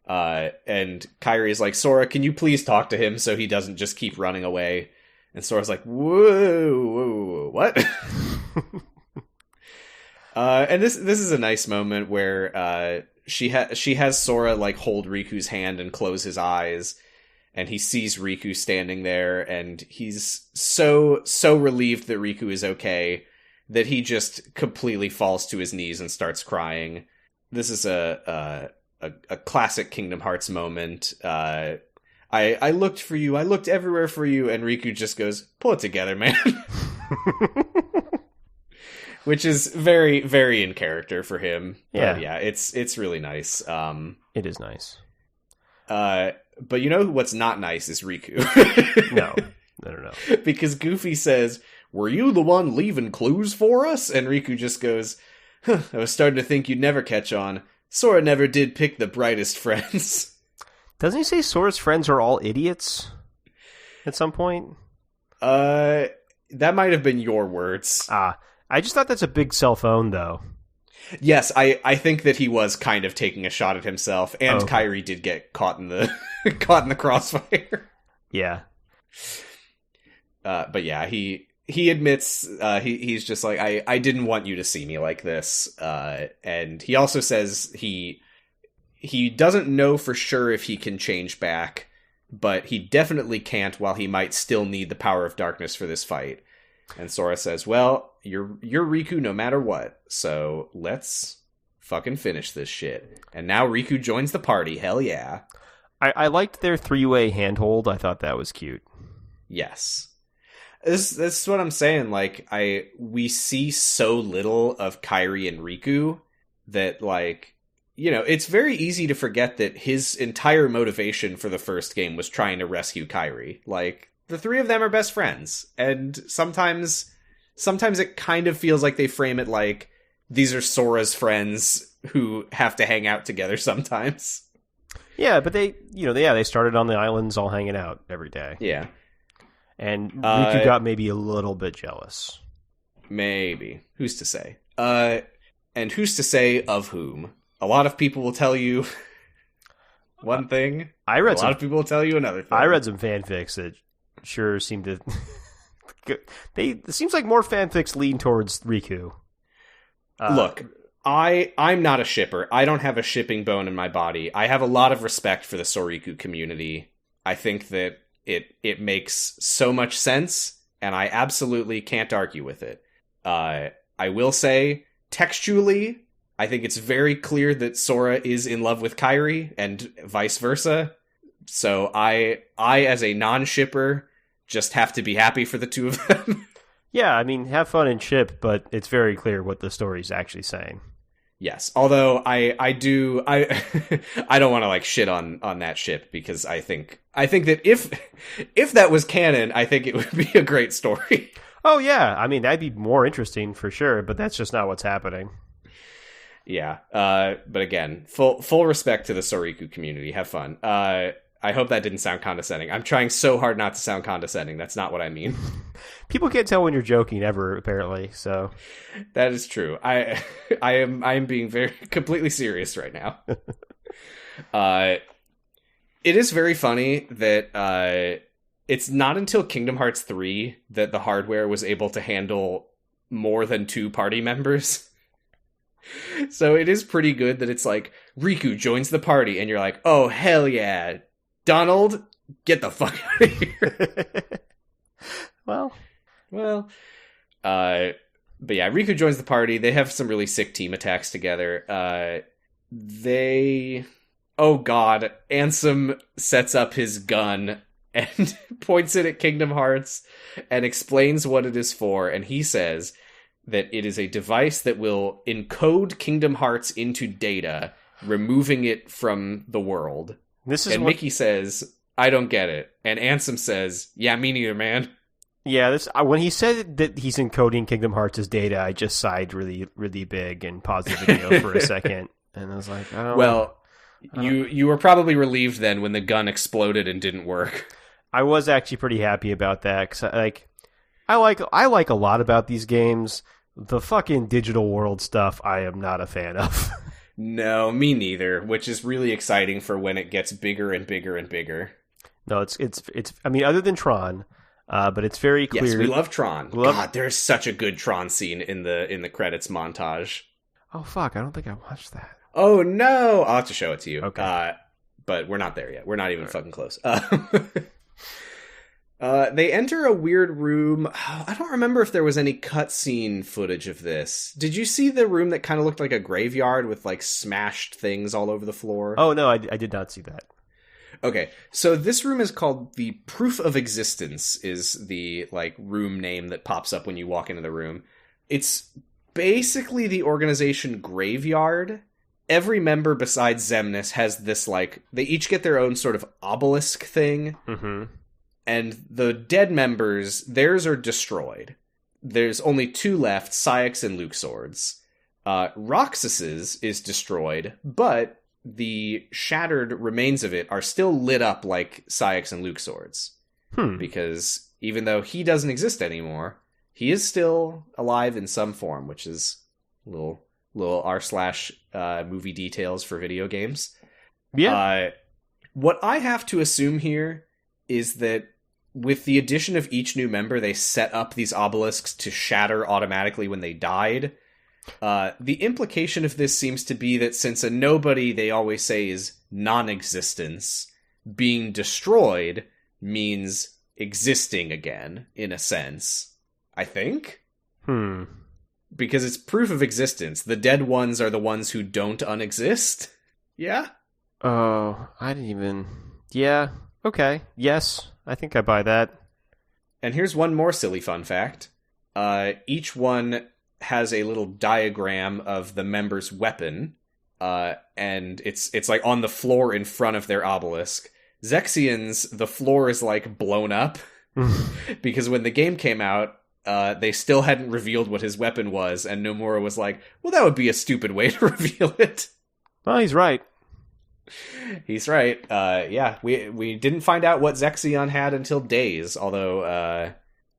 And Kairi is like, Sora, can you please talk to him so he doesn't just keep running away? And Sora's like, whoa, what? And this is a nice moment where she has Sora like hold Riku's hand and close his eyes. And he sees Riku standing there, and he's so relieved that Riku is okay that he just completely falls to his knees and starts crying. This is a classic Kingdom Hearts moment. I looked for you, I looked everywhere for you, and Riku just goes, pull it together, man. Which is very, very in character for him. Yeah, but yeah, it's really nice. It is nice. But you know what's not nice is Riku. No. Because Goofy says, were you the one leaving clues for us? And Riku just goes, I was starting to think you'd never catch on. Sora never did pick the brightest friends. Doesn't he say Sora's friends are all idiots at some point? That might have been your words. I just thought that's a big cell phone, though. Yes, I think that he was kind of taking a shot at himself, and Okay. Kyrie did get caught in the caught in the crossfire. Yeah. But yeah, he admits he's just like, I didn't want you to see me like this. And he also says he doesn't know for sure if he can change back, but he definitely can't while he might still need the power of darkness for this fight. And Sora says, well, you're Riku no matter what, so let's fucking finish this shit. And now Riku joins the party, hell yeah. I liked their three-way handhold. I thought that was cute. Yes. This is what I'm saying, like, we see so little of Kairi and Riku that, like, you know, it's very easy to forget that his entire motivation for the first game was trying to rescue Kairi. Like, the three of them are best friends, and sometimes it kind of feels like they frame it like these are Sora's friends who have to hang out together sometimes. Yeah, but they started on the islands all hanging out every day. Yeah. And Riku got maybe a little bit jealous. Maybe. Who's to say? And who's to say of whom? A lot of people will tell you one thing. A lot of people will tell you another thing. I read some fanfics that sure seem to... it seems like more fanfics lean towards Riku. Look, I'm not a shipper. I don't have a shipping bone in my body. I have a lot of respect for the Soriku community. I think that it makes so much sense, and I absolutely can't argue with it. I will say, textually, I think it's very clear that Sora is in love with Kairi, and vice versa. So I as a non-shipper, just have to be happy for the two of them. Yeah, I mean, have fun and ship, but it's very clear what the story's actually saying. Yes, although I don't want to like shit on that ship, because I think that if that was canon, I think it would be a great story. Oh yeah, I mean that'd be more interesting for sure, but that's just not what's happening. Yeah, but again, full respect to the Soriku community. Have fun. I hope that didn't sound condescending. I'm trying so hard not to sound condescending. That's not what I mean. People can't tell when you're joking ever, apparently. So that is true. I am being very completely serious right now. It is very funny that it's not until Kingdom Hearts 3 that the hardware was able to handle more than 2 party members. So it is pretty good that it's like, Riku joins the party, and you're like, oh, hell yeah. Donald, get the fuck out of here. Well. But yeah, Riku joins the party. They have some really sick team attacks together. Oh god, Ansem sets up his gun and points it at Kingdom Hearts and explains what it is for, and he says that it is a device that will encode Kingdom Hearts into data, removing it from the world. Mickey says, I don't get it. And Ansem says, yeah, me neither, man. Yeah, when he said that he's encoding Kingdom Hearts' data, I just sighed really, really big and paused the video for a second. And I was like, I don't know. You were probably relieved then when the gun exploded and didn't work. I was actually pretty happy about that, because I like a lot about these games. The fucking digital world stuff I am not a fan of. No, me neither, which is really exciting for when it gets bigger and bigger and bigger. No, it's I mean, other than Tron, but it's very clear. Yes, we love Tron. God, there's such a good Tron scene in the credits montage. Oh fuck, I don't think I watched that. Oh no, I'll have to show it to you. Okay. But we're not there yet. We're not even fucking close. They enter a weird room. I don't remember if there was any cutscene footage of this. Did you see the room that kind of looked like a graveyard with like smashed things all over the floor? Oh no, I did not see that. Okay, so this room is called the Proof of Existence, is the like room name that pops up when you walk into the room. It's basically the organization Graveyard. Every member besides Xemnas has this like, they each get their own sort of obelisk thing. Mm-hmm. And the dead members, theirs are destroyed. There's only 2 left, Saïx and Luxord's. Roxas's is destroyed, but the shattered remains of it are still lit up like Saïx and Luxord's. Because even though he doesn't exist anymore, he is still alive in some form, which is a little Little r/, movie details for video games. Yeah. What I have to assume here is that with the addition of each new member, they set up these obelisks to shatter automatically when they died. The implication of this seems to be that since a nobody they always say is non-existence, being destroyed means existing again, in a sense. I think? Because it's proof of existence. The dead ones are the ones who don't unexist. Yeah? Oh, I didn't even... Yeah, okay. Yes, I think I buy that. And here's one more silly fun fact. Each one has a little diagram of the member's weapon, and it's like on the floor in front of their obelisk. Zexian's, the floor is like blown up, because when the game came out, they still hadn't revealed what his weapon was, and Nomura was like, well, that would be a stupid way to reveal it. Well, he's right. He's right. Yeah, we didn't find out what Zexion had until Days, although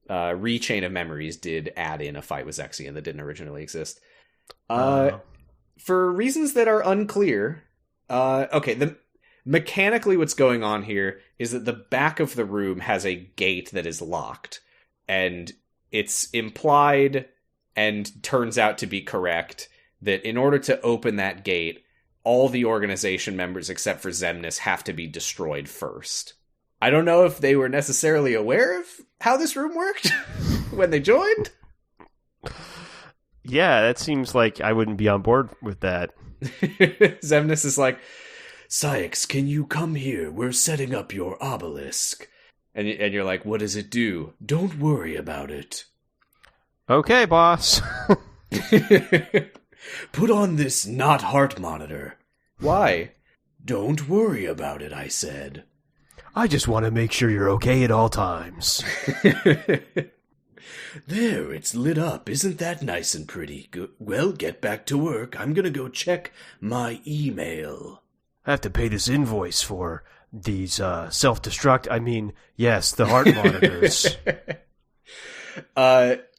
Chain of Memories did add in a fight with Zexion that didn't originally exist. For reasons that are unclear, mechanically what's going on here is that the back of the room has a gate that is locked, and it's implied, and turns out to be correct, that in order to open that gate, all the organization members except for Xemnas have to be destroyed first. I don't know if they were necessarily aware of how this room worked when they joined. Yeah, that seems like I wouldn't be on board with that. Xemnas is like, Sykes, can you come here? We're setting up your obelisk. And you're like, what does it do? Don't worry about it. Okay, boss. Put on this not heart monitor. Why? Don't worry about it, I said. I just want to make sure you're okay at all times. There, it's lit up. Isn't that nice and pretty? Good. Well, get back to work. I'm gonna go check my email. I have to pay this invoice for these self-destruct... I mean, yes, the heart monitors.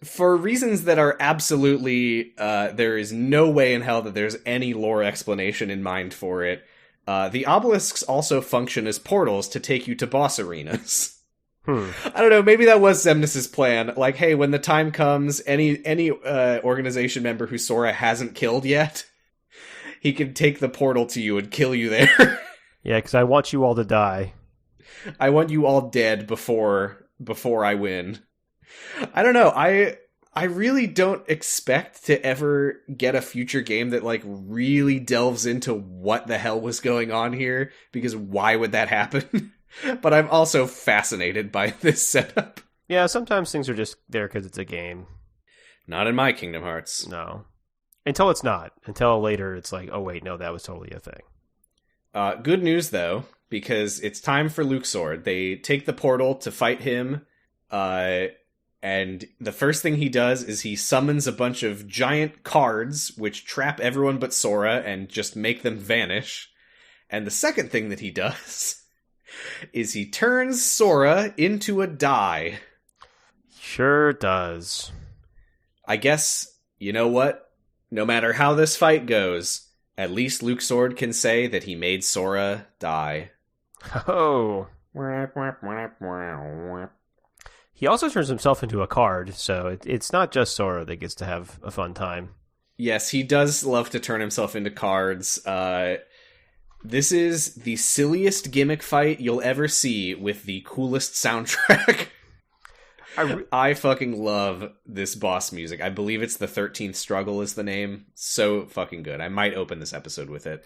For reasons that are absolutely, there is no way in hell that there's any lore explanation in mind for it, the obelisks also function as portals to take you to boss arenas. I don't know, maybe that was Xemnas' plan. Like, hey, when the time comes, any organization member who Sora hasn't killed yet, he can take the portal to you and kill you there. Yeah, because I want you all to die. I want you all dead before I win. I don't know. I really don't expect to ever get a future game that like really delves into what the hell was going on here, because why would that happen? But I'm also fascinated by this setup. Yeah, sometimes things are just there because it's a game. Not in my Kingdom Hearts. No. Until it's not. Until later it's like, oh wait, no, that was totally a thing. Good news though, because it's time for Luxord. They take the portal to fight him, and the first thing he does is he summons a bunch of giant cards, which trap everyone but Sora and just make them vanish. And the second thing that he does is he turns Sora into a die. Sure does. I guess, you know what? No matter how this fight goes, at least Luxord can say that he made Sora die. Oh. He also turns himself into a card, so it's not just Sora that gets to have a fun time. Yes, he does love to turn himself into cards. This is the silliest gimmick fight you'll ever see with the coolest soundtrack. I fucking love this boss music. I believe it's the 13th Struggle is the name. So fucking good. I might open this episode with it.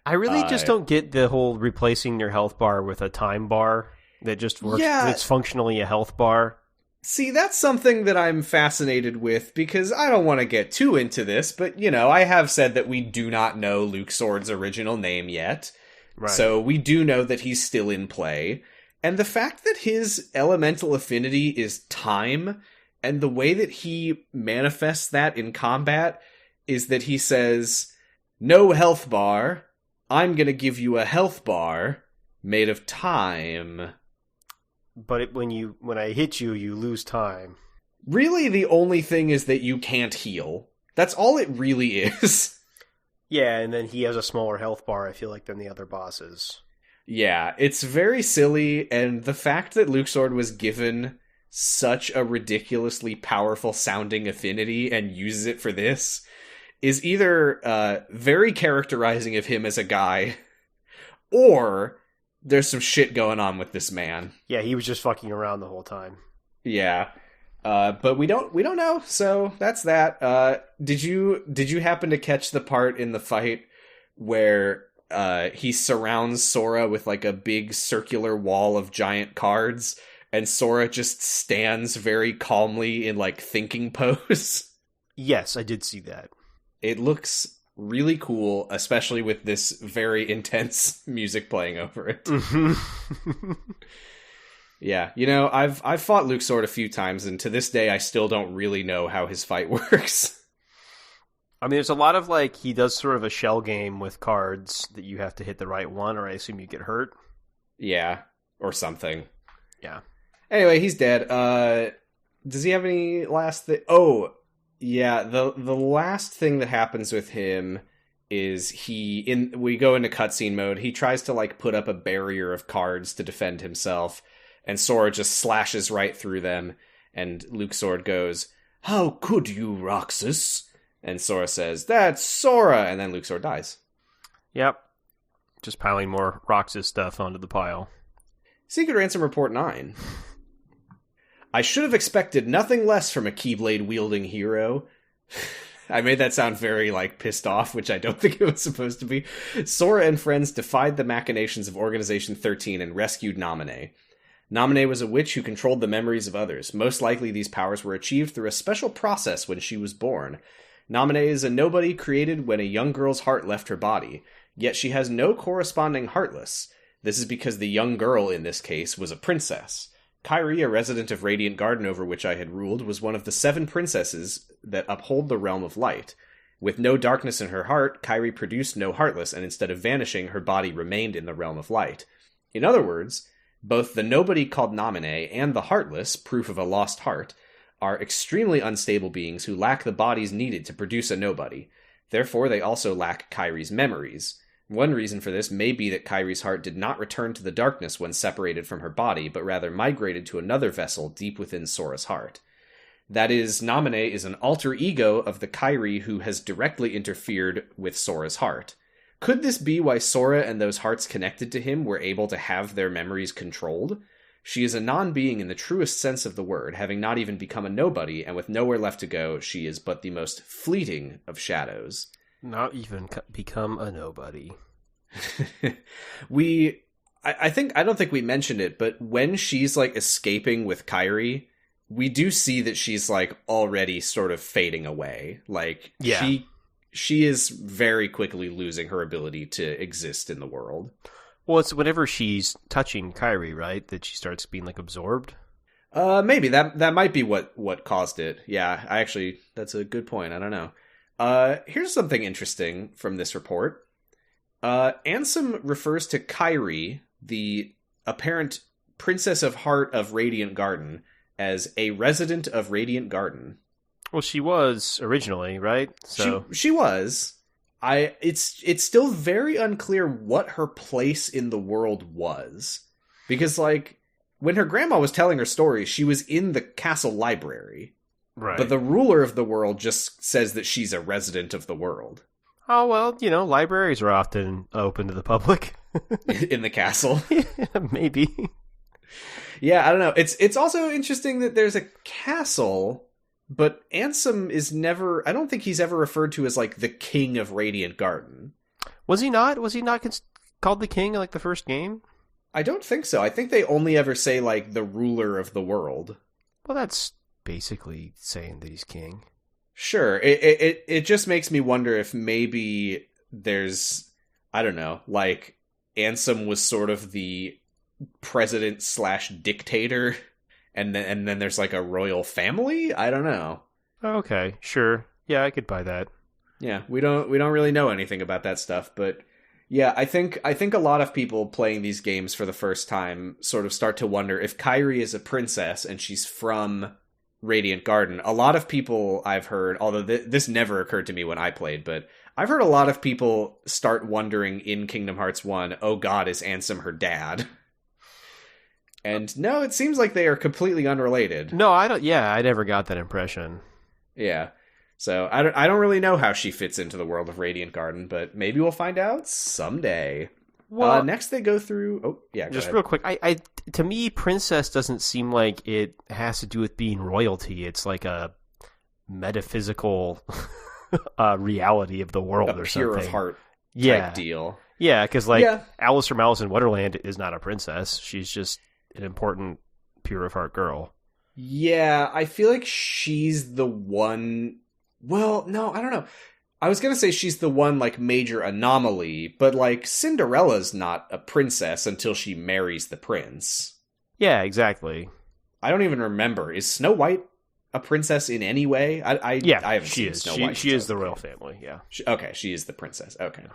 I really just don't get the whole replacing your health bar with a time bar that just works. Yeah. It's functionally a health bar. See, that's something that I'm fascinated with, because I don't want to get too into this, but, you know, I have said that we do not know Luxord's original name yet. Right. So we do know that he's still in play. And the fact that his elemental affinity is time, and the way that he manifests that in combat is that he says, no health bar, I'm gonna give you a health bar made of time. But when I hit you, you lose time. Really, the only thing is that you can't heal. That's all it really is. Yeah, and then he has a smaller health bar, I feel like, than the other bosses. Yeah, it's very silly, and the fact that Luxord was given such a ridiculously powerful sounding affinity and uses it for this is either very characterizing of him as a guy, or there's some shit going on with this man. Yeah, he was just fucking around the whole time. Yeah. But we don't know, so that's that. Did you happen to catch the part in the fight where he surrounds Sora with like a big circular wall of giant cards, and Sora just stands very calmly in like thinking pose? Yes, I did see that. It looks really cool, especially with this very intense music playing over it. Mm-hmm. Yeah, I've fought Luxord a few times, and to this day I still don't really know how his fight works. I mean, there's a lot of, like, he does sort of a shell game with cards that you have to hit the right one, or I assume you get hurt. Yeah, or something. Yeah. Anyway, he's dead. Does he have any last thing? Oh, yeah, the last thing that happens with him is we go into cutscene mode. He tries to, like, put up a barrier of cards to defend himself, and Sora just slashes right through them, and Luxord goes, "How could you, Roxas?" And Sora says, "That's Sora!" And then Luxord dies. Yep. Just piling more Roxas stuff onto the pile. Secret Ransom Report 9. I should have expected nothing less from a Keyblade-wielding hero. I made that sound very, like, pissed off, which I don't think it was supposed to be. Sora and friends defied the machinations of Organization 13 and rescued Naminé. Naminé was a witch who controlled the memories of others. Most likely these powers were achieved through a special process when she was born. Naminé is a nobody created when a young girl's heart left her body, yet she has no corresponding heartless. This is because the young girl, in this case, was a princess. Kairi, a resident of Radiant Garden over which I had ruled, was one of the 7 princesses that uphold the realm of light. With no darkness in her heart, Kairi produced no heartless, and instead of vanishing, her body remained in the realm of light. In other words, both the nobody called Naminé and the heartless, proof of a lost heart, are extremely unstable beings who lack the bodies needed to produce a nobody. Therefore, they also lack Kairi's memories. One reason for this may be that Kairi's heart did not return to the darkness when separated from her body, but rather migrated to another vessel deep within Sora's heart. That is, Naminé is an alter ego of the Kairi who has directly interfered with Sora's heart. Could this be why Sora and those hearts connected to him were able to have their memories controlled? She is a non-being in the truest sense of the word, having not even become a nobody, and with nowhere left to go, she is but the most fleeting of shadows. Not even become a nobody. I don't think we mentioned it, but when she's, like, escaping with Kairi, we do see that she's, like, already sort of fading away. Like, yeah. She is very quickly losing her ability to exist in the world. Well, it's whenever she's touching Kairi, right, that she starts being, like, absorbed? Maybe. That might be what caused it. Yeah, that's a good point. I don't know. Here's something interesting from this report. Ansem refers to Kairi, the apparent Princess of Heart of Radiant Garden, as a resident of Radiant Garden. Well, she was originally, right? So she was. It's still very unclear what her place in the world was. Because, like, when her grandma was telling her story, she was in the castle library. Right. But the ruler of the world just says that she's a resident of the world. Oh, well, libraries are often open to the public. In the castle? Maybe. Yeah, I don't know. It's also interesting that there's a castle, but Ansem is never... I don't think he's ever referred to as, like, the king of Radiant Garden. Was he not? Was he not called the king in, like, the first game? I don't think so. I think they only ever say, like, the ruler of the world. Well, that's basically saying that he's king. Sure. It just makes me wonder if maybe there's... I don't know, like, Ansem was sort of the president/dictator, and then there's, like, a royal family? I don't know. Okay, sure. Yeah, I could buy that. Yeah, we don't really know anything about that stuff, but yeah, I think a lot of people playing these games for the first time sort of start to wonder if Kairi is a princess and she's from Radiant Garden, a lot of people I've heard, although this never occurred to me when I played, but I've heard a lot of people start wondering in Kingdom Hearts 1, oh god, is Ansem her dad? And no, it seems like they are completely unrelated. No, I don't. Yeah, I never got that impression. Yeah. So I don't really know how she fits into the world of Radiant Garden, but maybe we'll find out someday. Well, next they go through... Oh, yeah, just real quick. To me, princess doesn't seem like it has to do with being royalty. It's like a metaphysical reality of the world or something. A pure of heart type deal. Yeah, because Alice from Alice in Wonderland is not a princess. She's just an important pure of heart girl. Yeah, I feel like she's the one... Well, no, I don't know. I was going to say she's the one, like, major anomaly, but, like, Cinderella's not a princess until she marries the prince. Yeah, exactly. I don't even remember. Is Snow White a princess in any way? I haven't seen Snow White. She is the royal family, yeah. She is the princess. Okay. Yeah.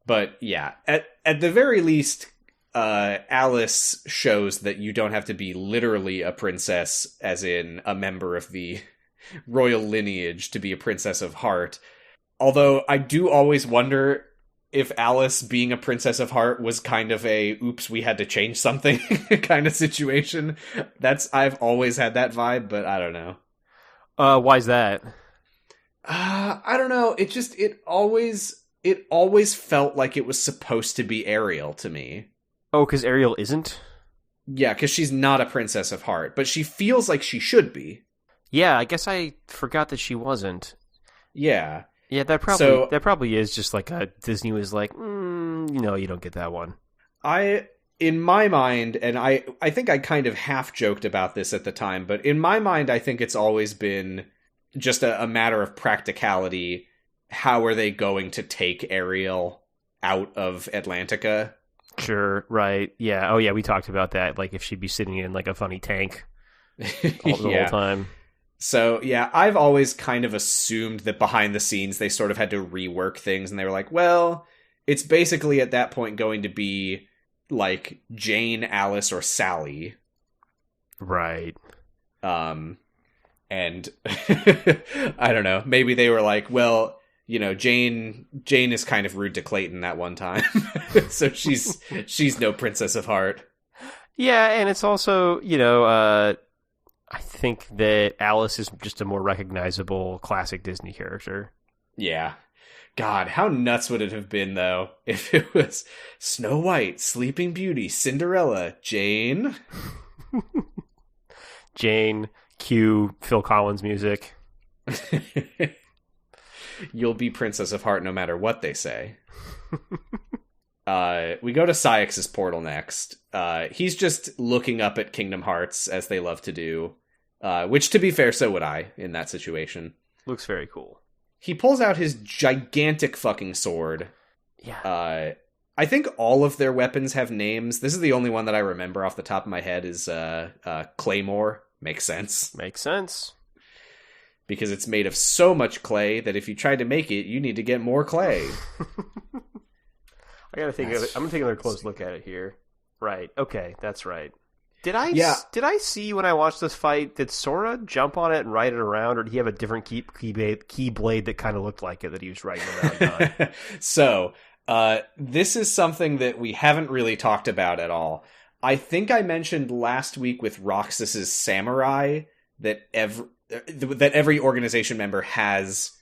But, yeah, at the very least, Alice shows that you don't have to be literally a princess, as in a member of the royal lineage, to be a princess of heart. Although I do always wonder if Alice being a princess of heart was kind of a oops, we had to change something kind of situation. I've always had that vibe, but I don't know. Why's that? I don't know. It always felt like it was supposed to be Ariel to me. Oh, because Ariel isn't? Yeah, because she's not a princess of heart, but she feels like she should be. Yeah, I guess I forgot that she wasn't. Yeah. Yeah, that probably is just like a Disney was like, you don't get that one. In my mind, and I think I kind of half joked about this at the time, but in my mind, I think it's always been just a matter of practicality. How are they going to take Ariel out of Atlantica? Sure, right. Yeah. Oh, yeah, we talked about that. Like, if she'd be sitting in, like, a funny tank the whole time. So, yeah, I've always kind of assumed that behind the scenes they sort of had to rework things, and they were like, well, it's basically at that point going to be, like, Jane, Alice, or Sally. Right. And, I don't know, maybe they were like, well, Jane is kind of rude to Clayton that one time, so she's no princess of heart. Yeah, and it's also, I think that Alice is just a more recognizable classic Disney character. Yeah. God, how nuts would it have been, though, if it was Snow White, Sleeping Beauty, Cinderella, Jane? Jane, cue Phil Collins music. You'll be Princess of Heart no matter what they say. We go to Sayex's portal next. He's just looking up at Kingdom Hearts, as they love to do. Which, to be fair, so would I, in that situation. Looks very cool. He pulls out his gigantic fucking sword. Yeah. I think all of their weapons have names. This is the only one that I remember off the top of my head is Claymore. Makes sense. Makes sense. Because it's made of so much clay that if you tried to make it, you need to get more clay. I'm taking a close look at it here. Right. Okay, that's right. Did I see when I watched this fight, did Sora jump on it and ride it around, or did he have a different key blade that kind of looked like it that he was riding around on? So, this is something that we haven't really talked about at all. I think I mentioned last week with Roxas's Samurai that every organization member has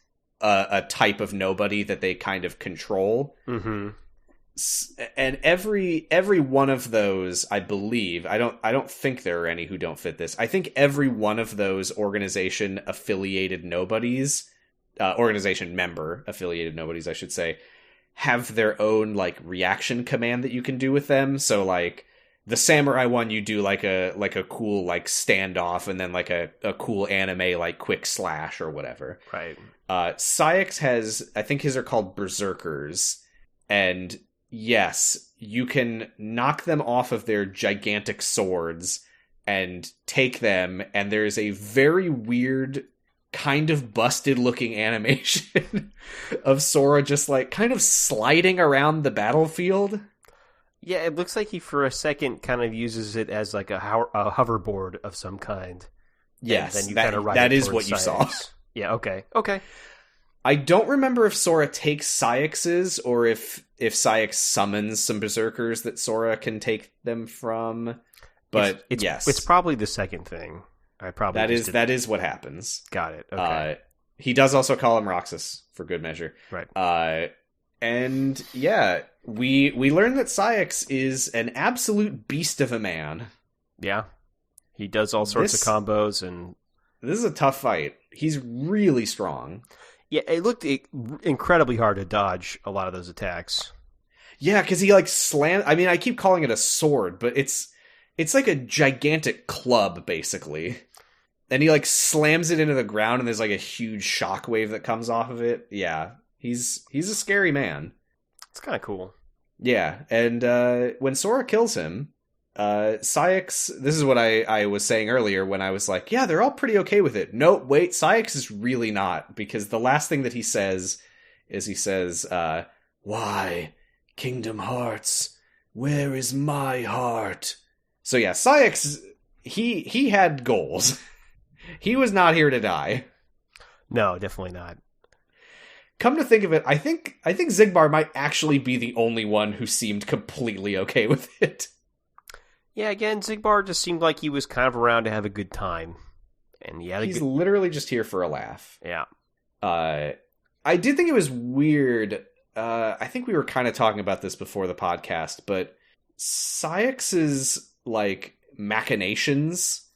a type of nobody that they kind of control. Mm-hmm. And every one of those, I believe, I don't think there are any who don't fit this. I think every one of those organization member affiliated nobodies, I should say, have their own like reaction command that you can do with them. So like the samurai one, you do like a cool like standoff, and then like a cool anime like quick slash or whatever. Right. Sayax has, I think his are called berserkers, and yes, you can knock them off of their gigantic swords and take them, and there's a very weird, kind of busted looking animation of Sora just like kind of sliding around the battlefield. Yeah, it looks like he for a second kind of uses it as like a hoverboard of some kind. Yes, and then you kind of ride that it is towards what you saw. Yeah, okay. I don't remember if Sora takes Sayex's or if Sayax summons some berserkers that Sora can take them from. But yes, it's probably the second thing. That is what happens. Got it. Okay. He does also call him Roxas for good measure. Right. And yeah, we learn that Sayax is an absolute beast of a man. Yeah. He does all sorts of combos, and this is a tough fight. He's really strong. Yeah, it looked incredibly hard to dodge a lot of those attacks. Yeah, because he like slammed. I mean, I keep calling it a sword, but it's like a gigantic club, basically. And he like slams it into the ground, and there's like a huge shockwave that comes off of it. Yeah, he's a scary man. It's kind of cool. Yeah, and when Sora kills him, Sayax, this is what I was saying earlier when I was like, yeah, they're all pretty okay with it. No, wait, Sayax is really not, because the last thing that he says is why, Kingdom Hearts, where is my heart? So yeah, Sayax, he had goals. He was not here to die. No, definitely not. Come to think of it, I think Xigbar might actually be the only one who seemed completely okay with it. Yeah, again, Xigbar just seemed like he was kind of around to have a good time. And he's literally just here for a laugh. Yeah. I did think it was weird. I think we were kind of talking about this before the podcast, but Sayax's, like, machinations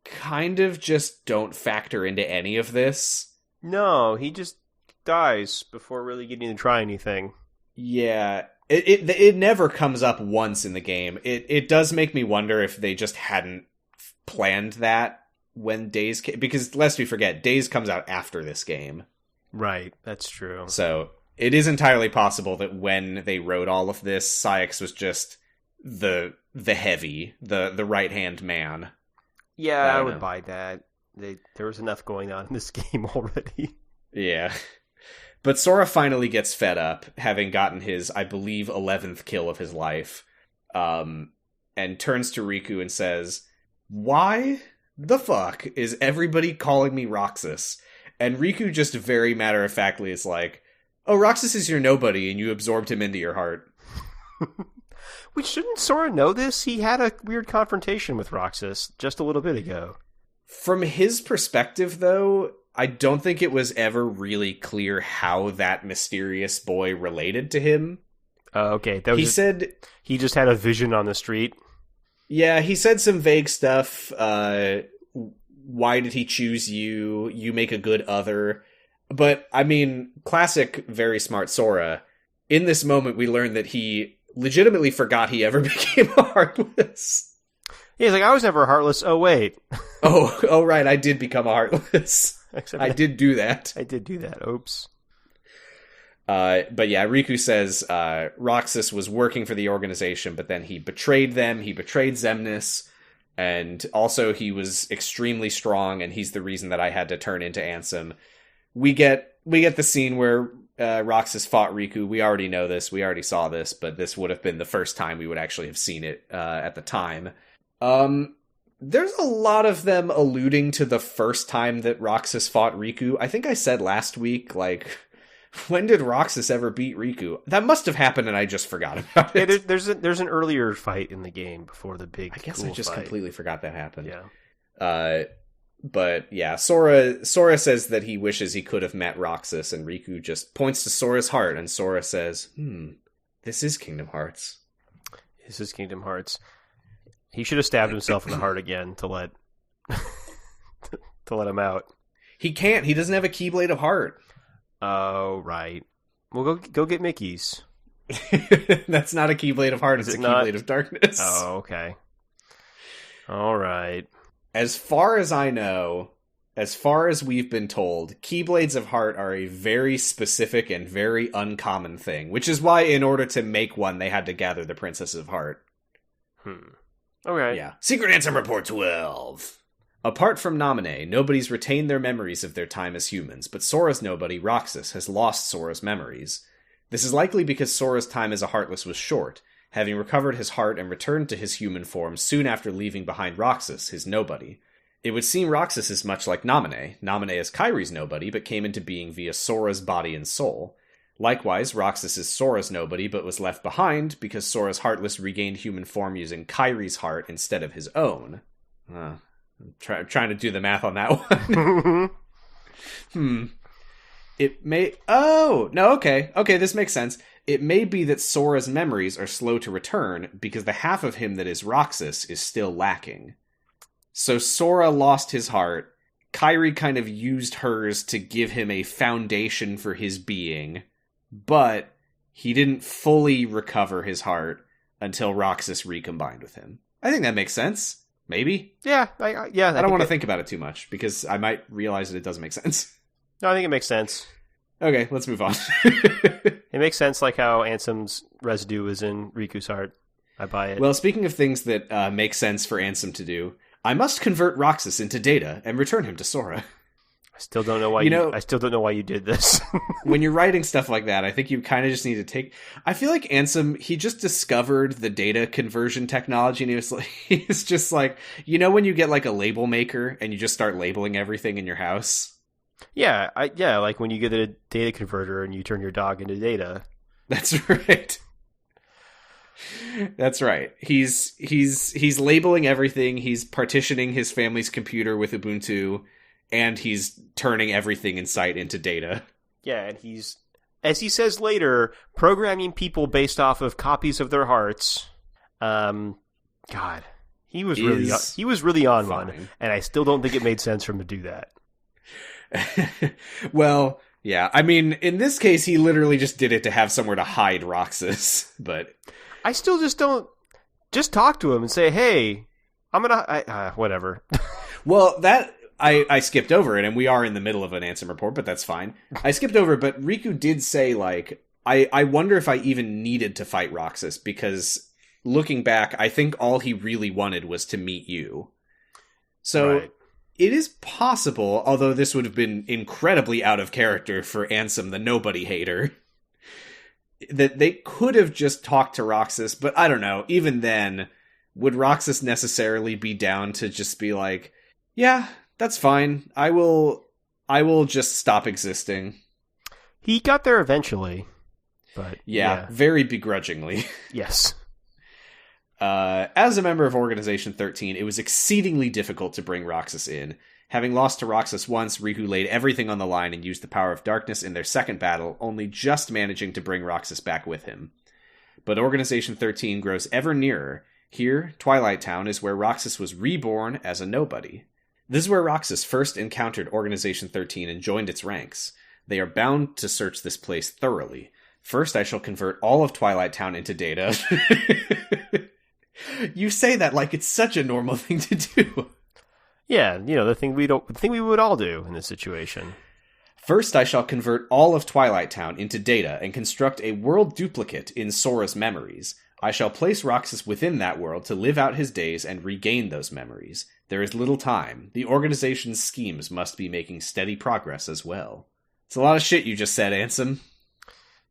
kind of just don't factor into any of this. No, he just dies before really getting to try anything. Yeah. It never comes up once in the game. It does make me wonder if they just hadn't planned that when Days came, because lest we forget, Days comes out after this game. Right, that's true. So it is entirely possible that when they wrote all of this, Sayax was just the heavy, the right hand man. Yeah, I would buy that. There was enough going on in this game already. Yeah. But Sora finally gets fed up, having gotten his, I believe, 11th kill of his life, and turns to Riku and says, why the fuck is everybody calling me Roxas? And Riku just very matter-of-factly is like, oh, Roxas is your nobody, and you absorbed him into your heart. Wait, shouldn't Sora know this? He had a weird confrontation with Roxas just a little bit ago. From his perspective, though, I don't think it was ever really clear how that mysterious boy related to him. Okay. He said he just had a vision on the street. Yeah, he said some vague stuff. Why did he choose you? You make a good other. But, I mean, classic, very smart Sora. In this moment, we learn that he legitimately forgot he ever became Heartless. Yeah, he's like, I was never Heartless. Oh, wait. Oh, right, I did become a Heartless. I did do that. I did do that. Oops. But yeah, Riku says Roxas was working for the organization, but then he betrayed them. He betrayed Xemnas, and also he was extremely strong, and he's the reason that I had to turn into Ansem. We get the scene where Roxas fought Riku. We already know this. We already saw this, but this would have been the first time we would actually have seen it at the time. There's a lot of them alluding to the first time that Roxas fought Riku. I think I said last week, like, when did Roxas ever beat Riku? That must have happened and I just forgot about it. Yeah, there's an earlier fight in the game before the big I guess cool I just fight. completely forgot that happened. Yeah. But yeah, Sora says that he wishes he could have met Roxas, and Riku just points to Sora's heart, and Sora says, this is Kingdom Hearts. This is Kingdom Hearts. He should have stabbed himself in the heart again to let him out. He can't. He doesn't have a Keyblade of Heart. Oh, right. Well, go get Mickey's. That's not a Keyblade of Heart. It's a Keyblade of Darkness. Oh, okay. All right. As far as I know, as far as we've been told, Keyblades of Heart are a very specific and very uncommon thing, which is why in order to make one, they had to gather the Princess of Heart. Okay. Yeah. Secret Answer Report 12. Apart from Naminé, nobody's retained their memories of their time as humans, but Sora's nobody, Roxas, has lost Sora's memories. This is likely because Sora's time as a Heartless was short, having recovered his heart and returned to his human form soon after leaving behind Roxas, his nobody. It would seem Roxas is much like Naminé. Naminé is Kairi's nobody, but came into being via Sora's body and soul. Likewise, Roxas is Sora's nobody, but was left behind because Sora's Heartless regained human form using Kairi's heart instead of his own. I'm trying to do the math on that one. It may... Oh! No, okay. Okay, this makes sense. It may be that Sora's memories are slow to return because the half of him that is Roxas is still lacking. So Sora lost his heart. Kairi kind of used hers to give him a foundation for his being, but he didn't fully recover his heart until Roxas recombined with him. I think that makes sense. Maybe? Yeah, I don't want to think about it too much, because I might realize that it doesn't make sense. No, I think it makes sense. Okay, let's move on. It makes sense, like how Ansem's residue is in Riku's heart. I buy it. Well, speaking of things that make sense for Ansem to do, I must convert Roxas into Data and return him to Sora. I still don't know why I still don't know why you did this. When you're writing stuff like that, I think you kind of just need to take... I feel like Ansem, he just discovered the data conversion technology, and he's just like, you know when you get like a label maker and you just start labeling everything in your house? Yeah, like when you get a data converter and you turn your dog into Data. That's right. That's right. He's labeling everything. He's partitioning his family's computer with Ubuntu, and he's turning everything in sight into Data. Yeah, and he's, as he says later, programming people based off of copies of their hearts. God, he was really on fine. One, and I still don't think it made sense for him to do that. Well, yeah. I mean, in this case, he literally just did it to have somewhere to hide Roxas, but... I still just don't... Just talk to him and say, hey, I'm gonna... whatever. Well, that... I skipped over it, and we are in the middle of an Ansem report, but that's fine. I skipped over it, but Riku did say, like, I wonder if I even needed to fight Roxas, because looking back, I think all he really wanted was to meet you. So... Right. It is possible, although this would have been incredibly out of character for Ansem, the nobody hater, that they could have just talked to Roxas, but I don't know. Even then, would Roxas necessarily be down to just be like, yeah, that's fine. I will just stop existing. He got there eventually, but yeah. Very begrudgingly. Yes. As a member of Organization 13, it was exceedingly difficult to bring Roxas in. Having lost to Roxas once, Riku laid everything on the line and used the power of darkness in their second battle, only just managing to bring Roxas back with him. But Organization 13 grows ever nearer. Here, Twilight Town is where Roxas was reborn as a nobody. This is where Roxas first encountered Organization 13 and joined its ranks. They are bound to search this place thoroughly. First, I shall convert all of Twilight Town into Data. You say that like it's such a normal thing to do. Yeah, the thing we would all do in this situation. First, I shall convert all of Twilight Town into Data and construct a world duplicate in Sora's memories. I shall place Roxas within that world to live out his days and regain those memories. There is little time. The organization's schemes must be making steady progress as well. It's a lot of shit you just said, Ansem.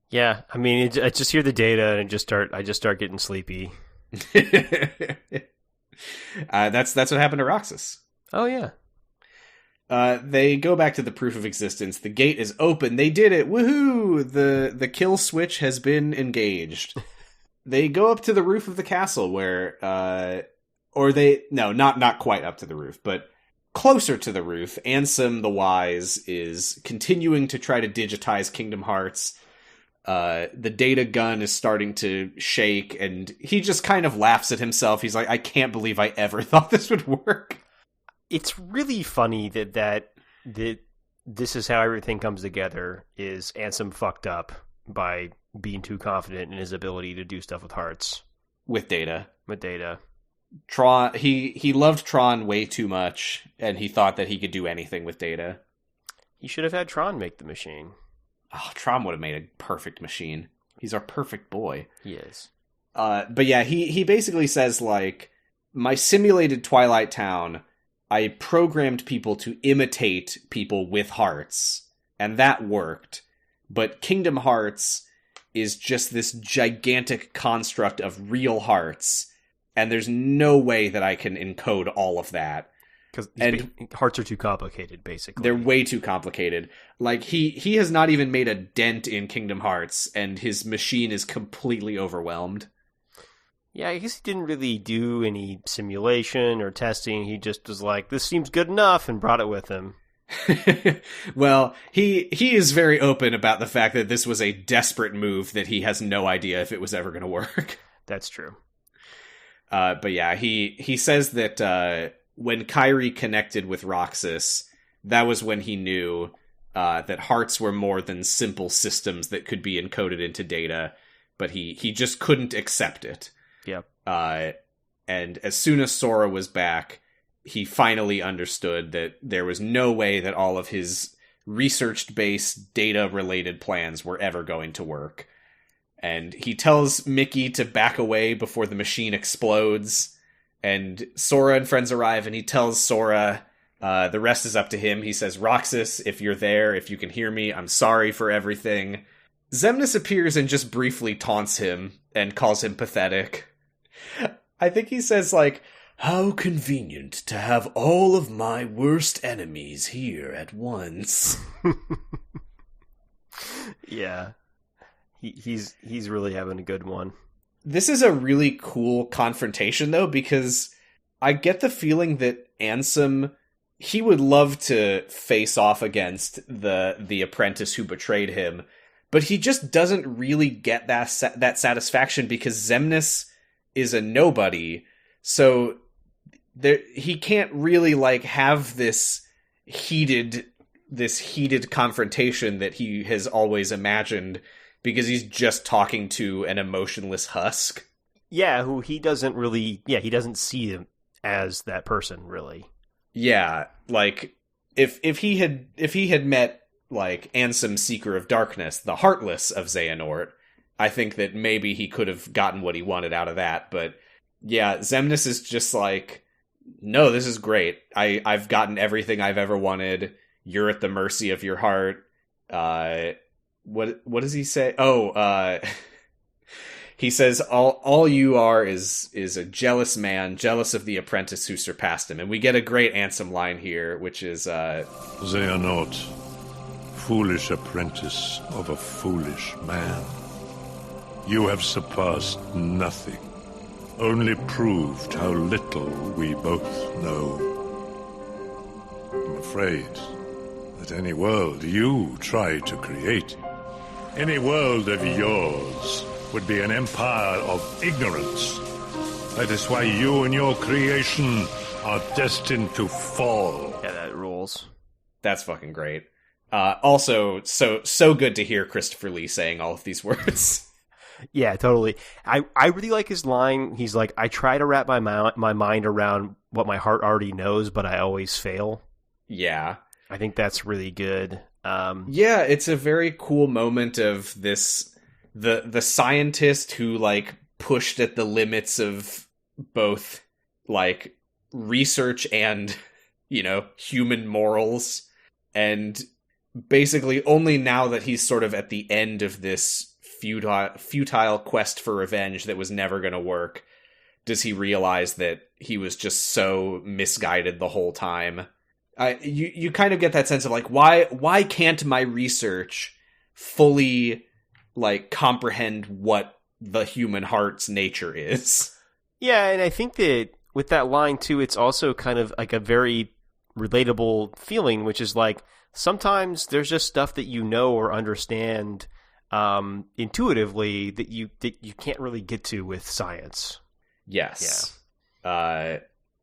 Yeah, I mean, I just hear the data and I just start getting sleepy. That's what happened to Roxas. Oh yeah. They go back to the proof of existence. The gate is open. They did it. Woohoo! The kill switch has been engaged. They go up to the roof of the castle where not quite up to the roof, but closer to the roof. Ansem the Wise is continuing to try to digitize Kingdom Hearts. The data gun is starting to shake, and he just kind of laughs at himself. He's like, I can't believe I ever thought this would work. It's really funny that this is how everything comes together, is Ansem fucked up by being too confident in his ability to do stuff with hearts. With data. Tron, he loved Tron way too much, and he thought that he could do anything with data. He should have had Tron make the machine. Oh, Tron would have made a perfect machine. He's our perfect boy. He is. But yeah, he basically says, like, my simulated Twilight Town, I programmed people to imitate people with hearts, and that worked. But Kingdom Hearts is just this gigantic construct of real hearts, and there's no way that I can encode all of that. Because hearts are too complicated, basically. They're way too complicated. Like, he has not even made a dent in Kingdom Hearts, and his machine is completely overwhelmed. Yeah, I guess he didn't really do any simulation or testing. He just was like, this seems good enough, and brought it with him. Well, he is very open about the fact that this was a desperate move that he has no idea if it was ever going to work. That's true. But yeah, he says that when Kairi connected with Roxas, that was when he knew that hearts were more than simple systems that could be encoded into data, but he just couldn't accept it. Yep. And as soon as Sora was back, he finally understood that there was no way that all of his research-based, data-related plans were ever going to work. And he tells Mickey to back away before the machine explodes. And Sora and friends arrive, and he tells Sora, the rest is up to him. He says, Roxas, if you're there, if you can hear me, I'm sorry for everything. Xemnas appears and just briefly taunts him and calls him pathetic. I think he says, like, how convenient to have all of my worst enemies here at once. Yeah. He's really having a good one. This is a really cool confrontation, though, because I get the feeling that Ansem, he would love to face off against the apprentice who betrayed him, but he just doesn't really get that satisfaction because Xemnas is a nobody, so he can't really like have this heated confrontation that he has always imagined, because he's just talking to an emotionless husk. Yeah, who he doesn't see him as that person, really. Yeah, like if he had met like Ansem, Seeker of Darkness, the Heartless of Xehanort, I think that maybe he could have gotten what he wanted out of that. But yeah, Xemnas is just like, no, this is great. I've gotten everything I've ever wanted. You're at the mercy of your heart. What does he say? He says all you are is a jealous man, jealous of the apprentice who surpassed him. And we get a great Ansem line here, which is Xehanort, foolish apprentice of a foolish man. You have surpassed nothing, only proved how little we both know. I'm afraid that any world you try to create, any world of yours, would be an empire of ignorance. That is why you and your creation are destined to fall. Yeah, that rules. That's fucking great. Also, so good to hear Christopher Lee saying all of these words. Yeah, totally. I really like his line. He's like, I try to wrap my mind around what my heart already knows, but I always fail. Yeah. I think that's really good. Yeah, it's a very cool moment of this, the scientist who, like, pushed at the limits of both, like, research and, human morals. And basically only now that he's sort of at the end of this futile quest for revenge that was never going to work, does he realize that he was just so misguided the whole time. You kind of get that sense of like, why can't my research fully like comprehend what the human heart's nature is? Yeah, and I think that with that line too, it's also kind of like a very relatable feeling, which is like sometimes there's just stuff that you know or understand intuitively that you can't really get to with science. Yes. Yeah.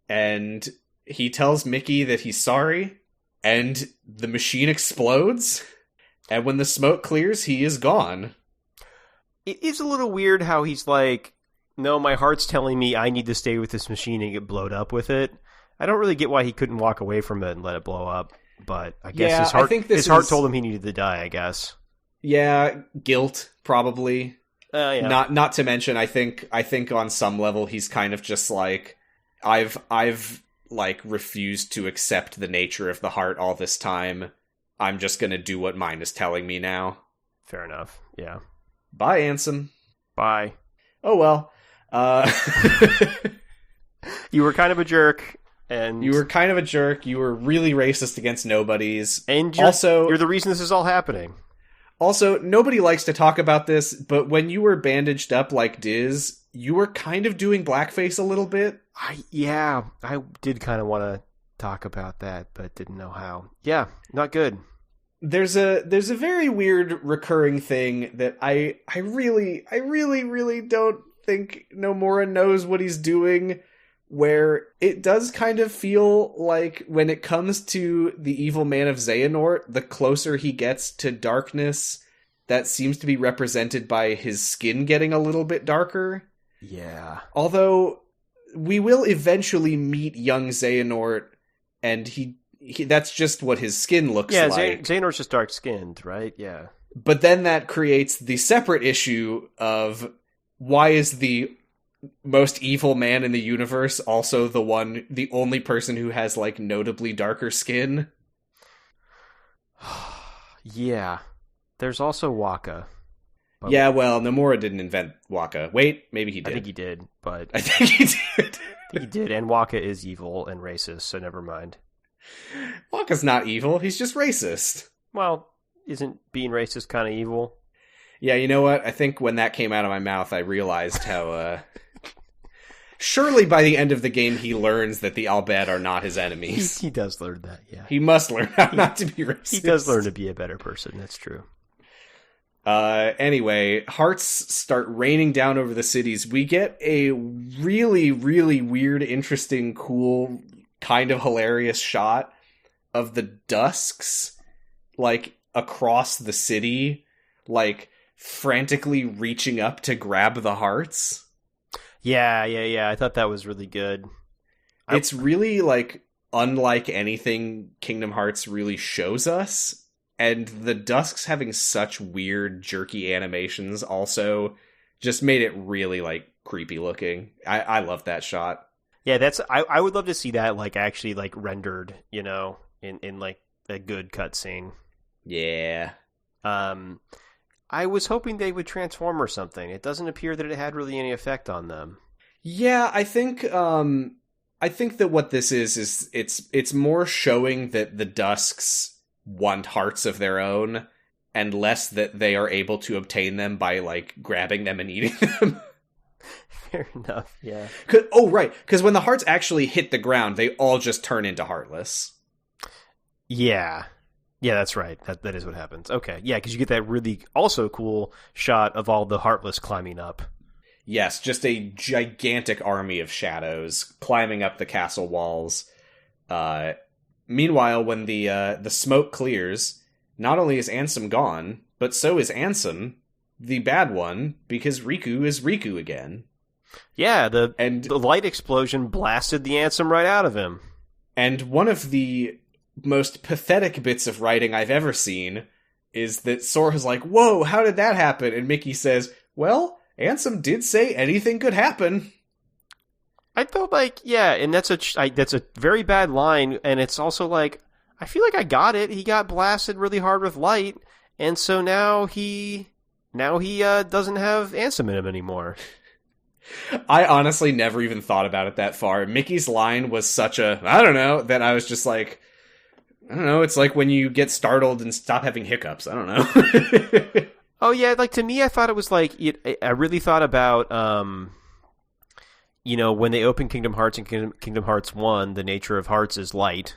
And he tells Mickey that he's sorry, and the machine explodes, and when the smoke clears, he is gone. It is a little weird how he's like, no, my heart's telling me I need to stay with this machine and get blowed up with it. I don't really get why he couldn't walk away from it and let it blow up, but I guess his heart told him he needed to die, I guess. Yeah, guilt, probably. Yeah. Not to mention, I think on some level he's kind of just like, I've like refused to accept the nature of the heart all this time. I'm just gonna do what mine is telling me now. Fair enough. Yeah. Bye, Ansem. Bye. Oh well. You were kind of a jerk. And you were kind of a jerk. You were really racist against nobodies. And you're the reason this is all happening. Also, nobody likes to talk about this, but when you were bandaged up like Diz, you were kind of doing blackface a little bit. I did kind of want to talk about that, but didn't know how. Yeah, not good. There's a very weird recurring thing that I really don't think Nomura knows what he's doing, where it does kind of feel like when it comes to the evil man of Xehanort, the closer he gets to darkness, that seems to be represented by his skin getting a little bit darker. Yeah. Although we will eventually meet young Xehanort, and he that's just what his skin looks like. Yeah, Xehanort's just dark-skinned, right? Yeah. But then that creates the separate issue of why is the most evil man in the universe also the only person who has, like, notably darker skin? Yeah. There's also Waka. Yeah, well, Nomura didn't invent Waka. Wait, maybe he did. I think he did, but... I think he did. He did, and Waka is evil and racist, so never mind. Waka's not evil, he's just racist. Well, isn't being racist kind of evil? Yeah, you know what? I think when that came out of my mouth, I realized how, surely by the end of the game he learns that the Albed are not his enemies. He does learn that, yeah. He must learn how not to be racist. He does learn to be a better person, that's true. Anyway, hearts start raining down over the cities. We get a really, really weird, interesting, cool, kind of hilarious shot of the Dusks, like, across the city, like, frantically reaching up to grab the hearts. Yeah. I thought that was really good. It's really, like, unlike anything Kingdom Hearts really shows us. And the Dusks having such weird, jerky animations also just made it really, like, creepy looking. I love that shot. Yeah, I would love to see that, like, actually, like, rendered, you know, in like, a good cutscene. Yeah. I was hoping they would transform or something. It doesn't appear that it had really any effect on them. Yeah, I think that what this is it's more showing that the Dusks want hearts of their own, and less that they are able to obtain them by, like, grabbing them and eating them. Fair enough, yeah. Because when the hearts actually hit the ground, they all just turn into Heartless. Yeah, that's right. That is what happens. Okay, yeah, because you get that really also cool shot of all the Heartless climbing up. Yes, just a gigantic army of shadows climbing up the castle walls. Meanwhile, when the smoke clears, not only is Ansem gone, but so is Ansem, the bad one, because Riku is Riku again. Yeah, the light explosion blasted the Ansem right out of him. And one of the most pathetic bits of writing I've ever seen is that Sora's like, whoa, how did that happen? And Mickey says, well, Ansem did say anything could happen. I felt like, yeah, and that's a very bad line, and it's also like, I feel like I got it. He got blasted really hard with light, and so now he doesn't have Ansem in him anymore. I honestly never even thought about it that far. Mickey's line was such a, I don't know, that I was just like, I don't know, it's like when you get startled and stop having hiccups. I don't know. Oh, yeah, like, to me, I thought it was like, I really thought about, you know, when they open Kingdom Hearts and Kingdom Hearts 1, the nature of hearts is light,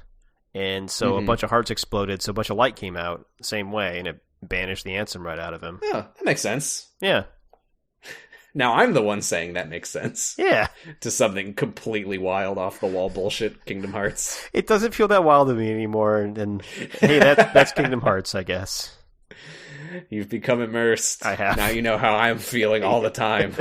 and so a bunch of hearts exploded, so a bunch of light came out the same way, and it banished the Ansem right out of him. Yeah, that makes sense. Yeah. Now I'm the one saying that makes sense. Yeah. To something completely wild off the wall bullshit Kingdom Hearts. It doesn't feel that wild to me anymore, and hey, that's Kingdom Hearts, I guess. You've become immersed. I have. Now you know how I'm feeling all the time.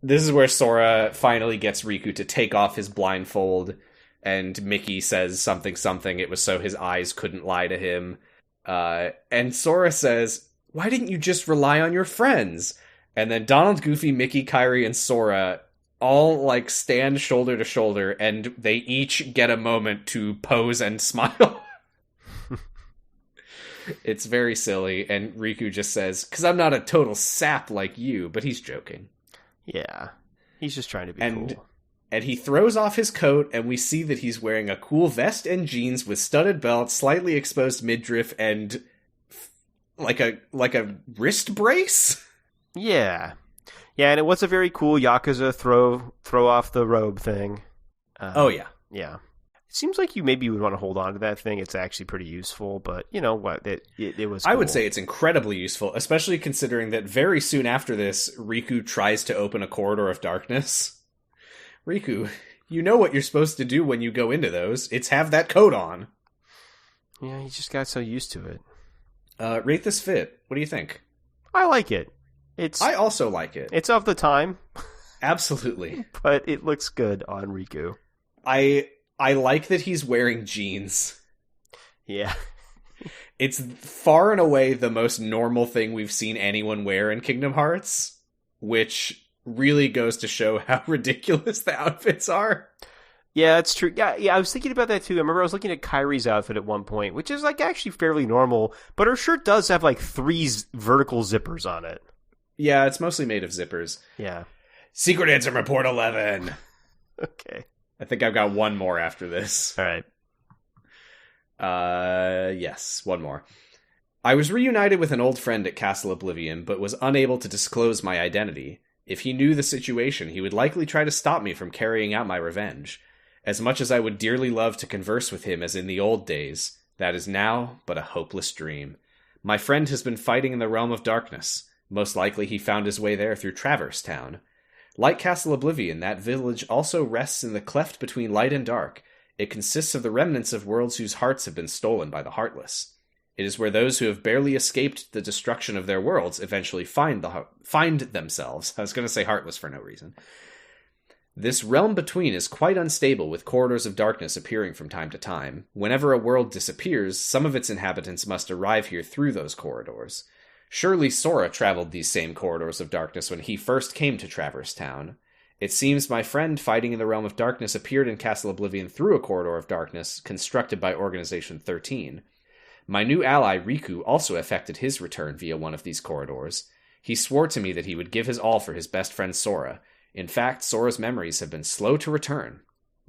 This is where Sora finally gets Riku to take off his blindfold, and Mickey says something, it was so his eyes couldn't lie to him. And Sora says, why didn't you just rely on your friends? And then Donald, Goofy, Mickey, Kairi, and Sora all, like, stand shoulder to shoulder, and they each get a moment to pose and smile. It's very silly, and Riku just says, 'cause I'm not a total sap like you, but he's joking. Yeah. He's just trying to be cool. And he throws off his coat, and we see that he's wearing a cool vest and jeans with studded belt, slightly exposed midriff, and like a wrist brace. Yeah, and it was a very cool Yakuza throw off the robe thing. Oh yeah. It seems like you maybe would want to hold on to that thing. It's actually pretty useful, but you know what? It was. Cool. I would say it's incredibly useful, especially considering that very soon after this, Riku tries to open a corridor of darkness. Riku, you know what you're supposed to do when you go into those. It's have that coat on. Yeah, he just got so used to it. Rate this fit. What do you think? I like it. I also like it. It's of the time. Absolutely. But it looks good on Riku. I like that he's wearing jeans. Yeah. It's far and away the most normal thing we've seen anyone wear in Kingdom Hearts, which really goes to show how ridiculous the outfits are. Yeah, it's true. Yeah, I was thinking about that too. I remember I was looking at Kairi's outfit at one point, which is like actually fairly normal, but her shirt does have like 3 vertical zippers on it. Yeah, it's mostly made of zippers. Yeah. Secret answer report 11. Okay. I think I've got one more after this. All right. Yes, one more. I was reunited with an old friend at Castle Oblivion, but was unable to disclose my identity. If he knew the situation, he would likely try to stop me from carrying out my revenge. As much as I would dearly love to converse with him as in the old days, that is now but a hopeless dream. My friend has been fighting in the realm of darkness. Most likely he found his way there through Traverse Town. Like Castle Oblivion, that village also rests in the cleft between light and dark. It consists of the remnants of worlds whose hearts have been stolen by the Heartless. It is where those who have barely escaped the destruction of their worlds eventually find themselves. I was going to say heartless for no reason. This realm between is quite unstable, with corridors of darkness appearing from time to time. Whenever a world disappears, some of its inhabitants must arrive here through those corridors. Surely Sora traveled these same corridors of darkness when he first came to Traverse Town. It seems my friend fighting in the realm of darkness appeared in Castle Oblivion through a corridor of darkness constructed by Organization 13. My new ally, Riku, also effected his return via one of these corridors. He swore to me that he would give his all for his best friend Sora. In fact, Sora's memories have been slow to return.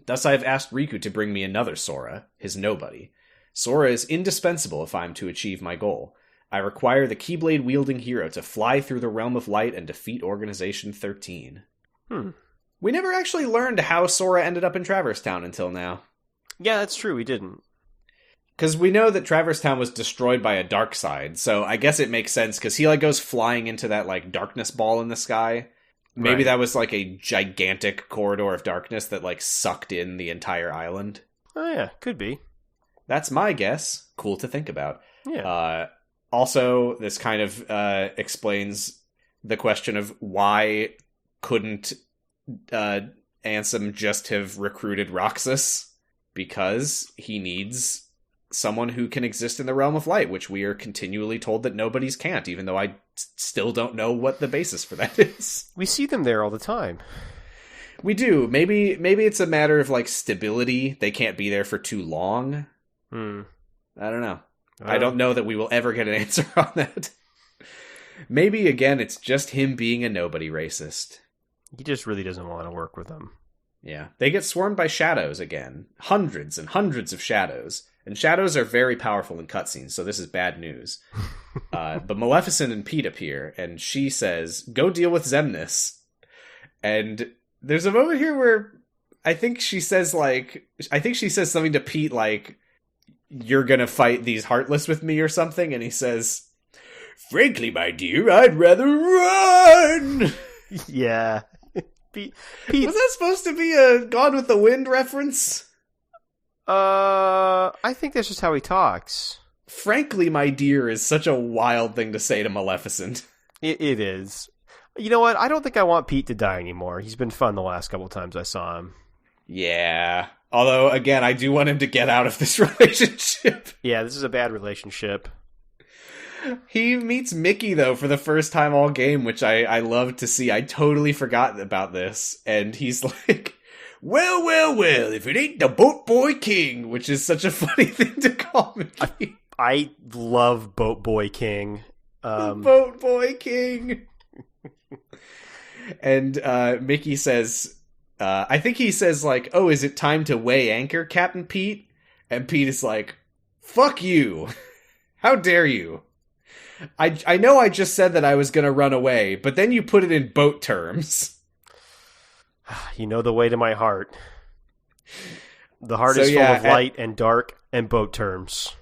Thus I have asked Riku to bring me another Sora, his nobody. Sora is indispensable if I am to achieve my goal. I require the Keyblade-wielding hero to fly through the realm of light and defeat Organization 13. We never actually learned how Sora ended up in Traverse Town until now. Yeah, that's true, we didn't. Because we know that Traverse Town was destroyed by a dark side, so I guess it makes sense, because he goes flying into that darkness ball in the sky. Maybe that was a gigantic corridor of darkness that sucked in the entire island. Oh yeah, could be. That's my guess. Cool to think about. Yeah. Also, this kind of explains the question of why couldn't Ansem just have recruited Roxas? Because he needs someone who can exist in the realm of light, which we are continually told that nobody's can't, even though I still don't know what the basis for that is. We see them there all the time. We do. Maybe it's a matter of stability. They can't be there for too long. I don't know. I don't know that we will ever get an answer on that. Maybe, again, it's just him being a nobody racist. He just really doesn't want to work with them. Yeah. They get swarmed by shadows again. Hundreds and hundreds of shadows. And shadows are very powerful in cutscenes, so this is bad news. But Maleficent and Pete appear, and she says, "Go deal with Xemnas." And there's a moment here where I think she says something to Pete "You're gonna fight these Heartless with me" or something, and he says, "Frankly, my dear, I'd rather run." Yeah. Pete... Was that supposed to be a Gone with the Wind reference? I think that's just how he talks. Frankly, my dear is such a wild thing to say to Maleficent. It is. You know what? I don't think I want Pete to die anymore. He's been fun the last couple times I saw him. Yeah. Although, again, I do want him to get out of this relationship. Yeah, this is a bad relationship. He meets Mickey, though, for the first time all game, which I love to see. I totally forgot about this. And he's like, well, if it ain't the Boat Boy King, which is such a funny thing to call Mickey. I love Boat Boy King. Boat Boy King. And Mickey says, I think he says, like, oh, is it time to weigh anchor, Captain Pete? And Pete is like, fuck you. How dare you? I know I just said that I was going to run away, but then you put it in boat terms. You know the way to my heart. The heart is full of light and dark and boat terms.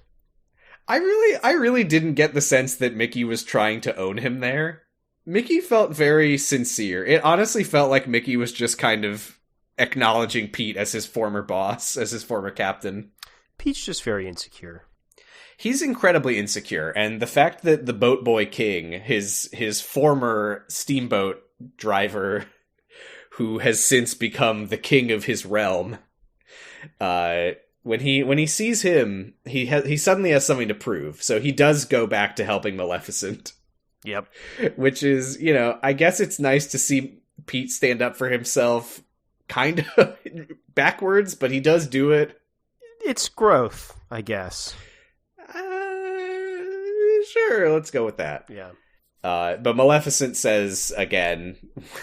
I really didn't get the sense that Mickey was trying to own him there. Mickey felt very sincere. It honestly felt like Mickey was just kind of acknowledging Pete as his former boss, as his former captain. Pete's just very insecure. He's incredibly insecure, and the fact that the boat boy king, his former steamboat driver, who has since become the king of his realm, when he sees him, he suddenly has something to prove. So he does go back to helping Maleficent. Yep. Which is, I guess it's nice to see Pete stand up for himself, kind of backwards, but he does do it. It's growth, I guess. Sure, let's go with that. Yeah. But Maleficent says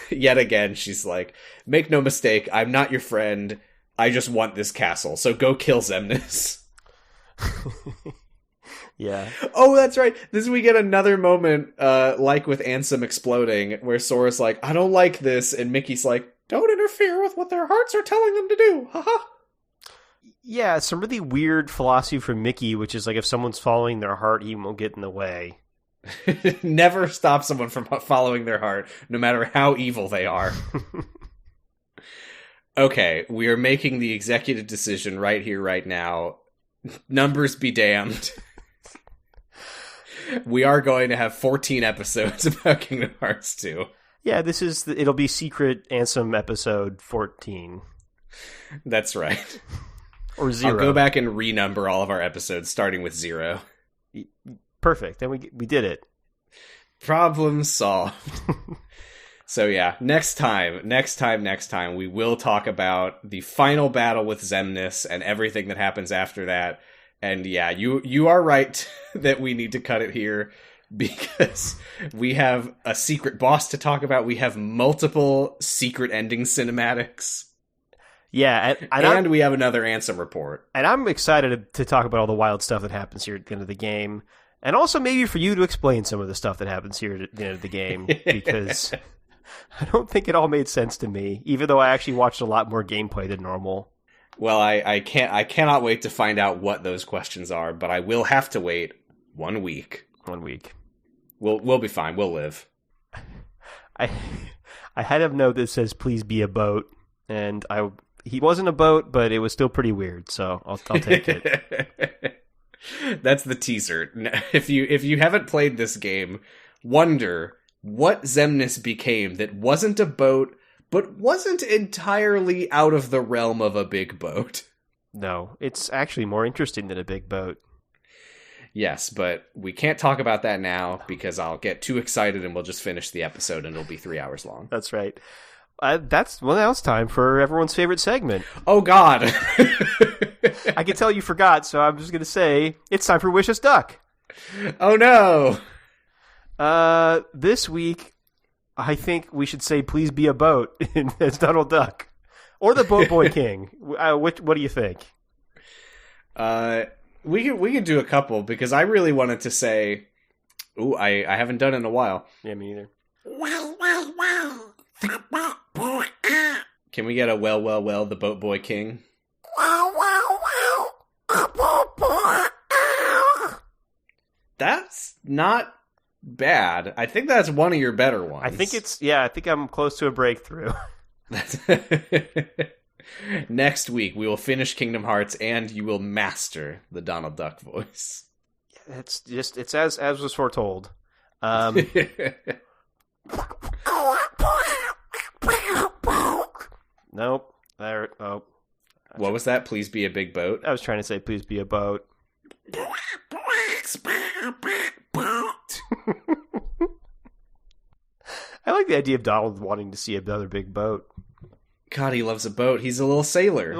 yet again, she's like, make no mistake, I'm not your friend. I just want this castle, so go kill Xemnas. Yeah. Oh, that's right. We get another moment, like with Ansem exploding, where Sora's like, I don't like this, and Mickey's like, don't interfere with what their hearts are telling them to do. Haha. Yeah, some really weird philosophy from Mickey, which is like if someone's following their heart, he won't get in the way. Never stop someone from following their heart, no matter how evil they are. Okay, we are making the executive decision right here, right now. Numbers be damned. We are going to have 14 episodes about Kingdom Hearts 2. Yeah, it'll be Secret Ansem episode 14. That's right. Or 0. I'll go back and renumber all of our episodes, starting with 0. Perfect. Then we did it. Problem solved. So yeah, next time, we will talk about the final battle with Xemnas and everything that happens after that. And yeah, you are right that we need to cut it here because we have a secret boss to talk about. We have multiple secret ending cinematics. Yeah, and we have another Ansem report. And I'm excited to talk about all the wild stuff that happens here at the end of the game. And also maybe for you to explain some of the stuff that happens here at the end of the game, because I don't think it all made sense to me, even though I actually watched a lot more gameplay than normal. Well, I cannot wait to find out what those questions are, but I will have to wait 1 week. 1 week. We'll be fine. We'll live. I had a note that says, please be a boat, and he wasn't a boat, but it was still pretty weird, so I'll take it. That's the teaser. If you haven't played this game, wonder what Xemnas became that wasn't a boat, but wasn't entirely out of the realm of a big boat. No, it's actually more interesting than a big boat. Yes, but we can't talk about that now because I'll get too excited and we'll just finish the episode and it'll be 3 hours long. That's right. Now it's time for everyone's favorite segment. Oh, God. I can tell you forgot, so I'm just going to say it's time for Wish Us Duck. Oh, no. This week, I think we should say please be a boat as Donald Duck. Or the Boat Boy King. What do you think? We could do a couple because I really wanted to say... Ooh, I haven't done it in a while. Yeah, me neither. Can we get a well, the Boat Boy King? That's not bad. I think that's one of your better ones. I think I'm close to a breakthrough. Next week, we will finish Kingdom Hearts and you will master the Donald Duck voice. It's as was foretold. Nope. Oh. What was that? Please be a big boat? I was trying to say please be a boat. I like the idea of Donald wanting to see another big boat. God, he loves a boat. He's a little sailor.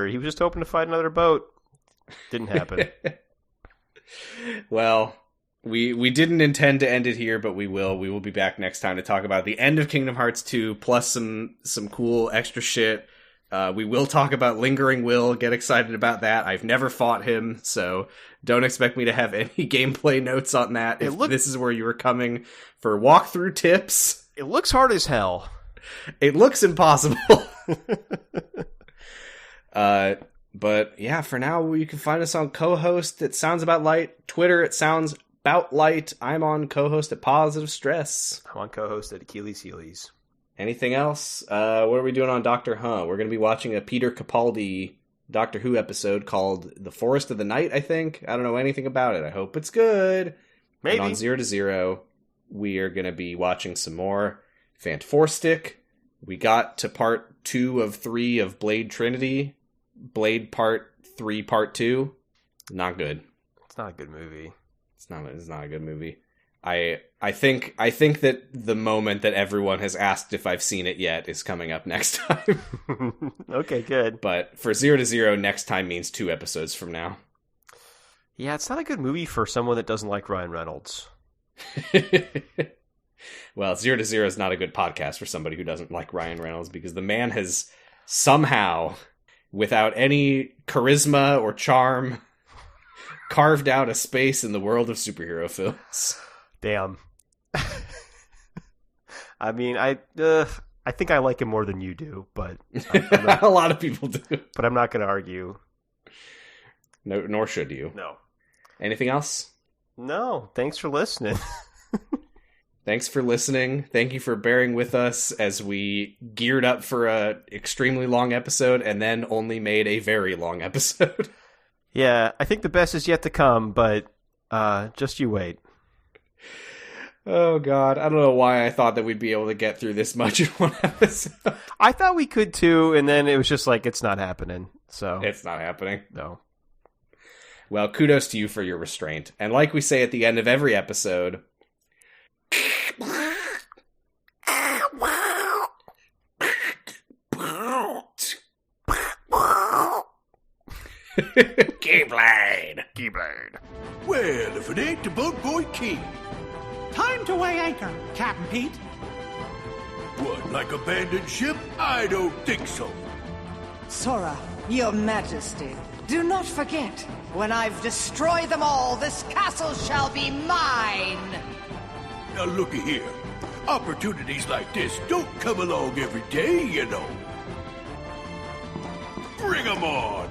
He was just hoping to find another boat. Didn't happen. Well, We didn't intend to end it here, but we will. We will be back next time to talk about the end of Kingdom Hearts 2, plus some cool extra shit. We will talk about Lingering Will. Get excited about that. I've never fought him, so don't expect me to have any gameplay notes on that. If this is where you were coming for walkthrough tips. It looks hard as hell. It looks impossible. But yeah, for now, you can find us on co-host at Sounds About Light, Twitter at Sounds About Light. I'm on co-host at Positive Stress. I'm on co-host at Achilles Heelys. Anything else? What are we doing on Doctor Who? We're going to be watching a Peter Capaldi Doctor Who episode called The Forest of the Night, I think. I don't know anything about it. I hope it's good. Maybe. And on 0 to 0, we are going to be watching some more Fant Four Stick. We got to part 2 of 3 of Blade Trinity. Blade Part 3, Part 2. Not good. It's not a good movie. It's not a good movie. I think that the moment that everyone has asked if I've seen it yet is coming up next time. Okay, good. But for 0 to 0, next time means 2 episodes from now. Yeah, it's not a good movie for someone that doesn't like Ryan Reynolds. Well, 0 to 0 is not a good podcast for somebody who doesn't like Ryan Reynolds, because the man has somehow, without any charisma or charm, carved out a space in the world of superhero films. Damn. I mean, I think I like him more than you do, but I'm not, a lot of people do. But I'm not going to argue. No, nor should you. No. Anything else? No. Thanks for listening. Thanks for listening. Thank you for bearing with us as we geared up for a extremely long episode and then only made a very long episode. Yeah, I think the best is yet to come, but just you wait. Oh, God. I don't know why I thought that we'd be able to get through this much in one episode. I thought we could, too, and then it was just like, it's not happening. So it's not happening. No. Well, kudos to you for your restraint. And like we say at the end of every episode... Keyblade! Keyblade. Well, if it ain't the Boat Boy King. Time to weigh anchor, Captain Pete. What, like abandoned ship? I don't think so. Sora, your majesty, do not forget, when I've destroyed them all, this castle shall be mine! Now looky here. Opportunities like this don't come along every day, you know. Bring 'em on!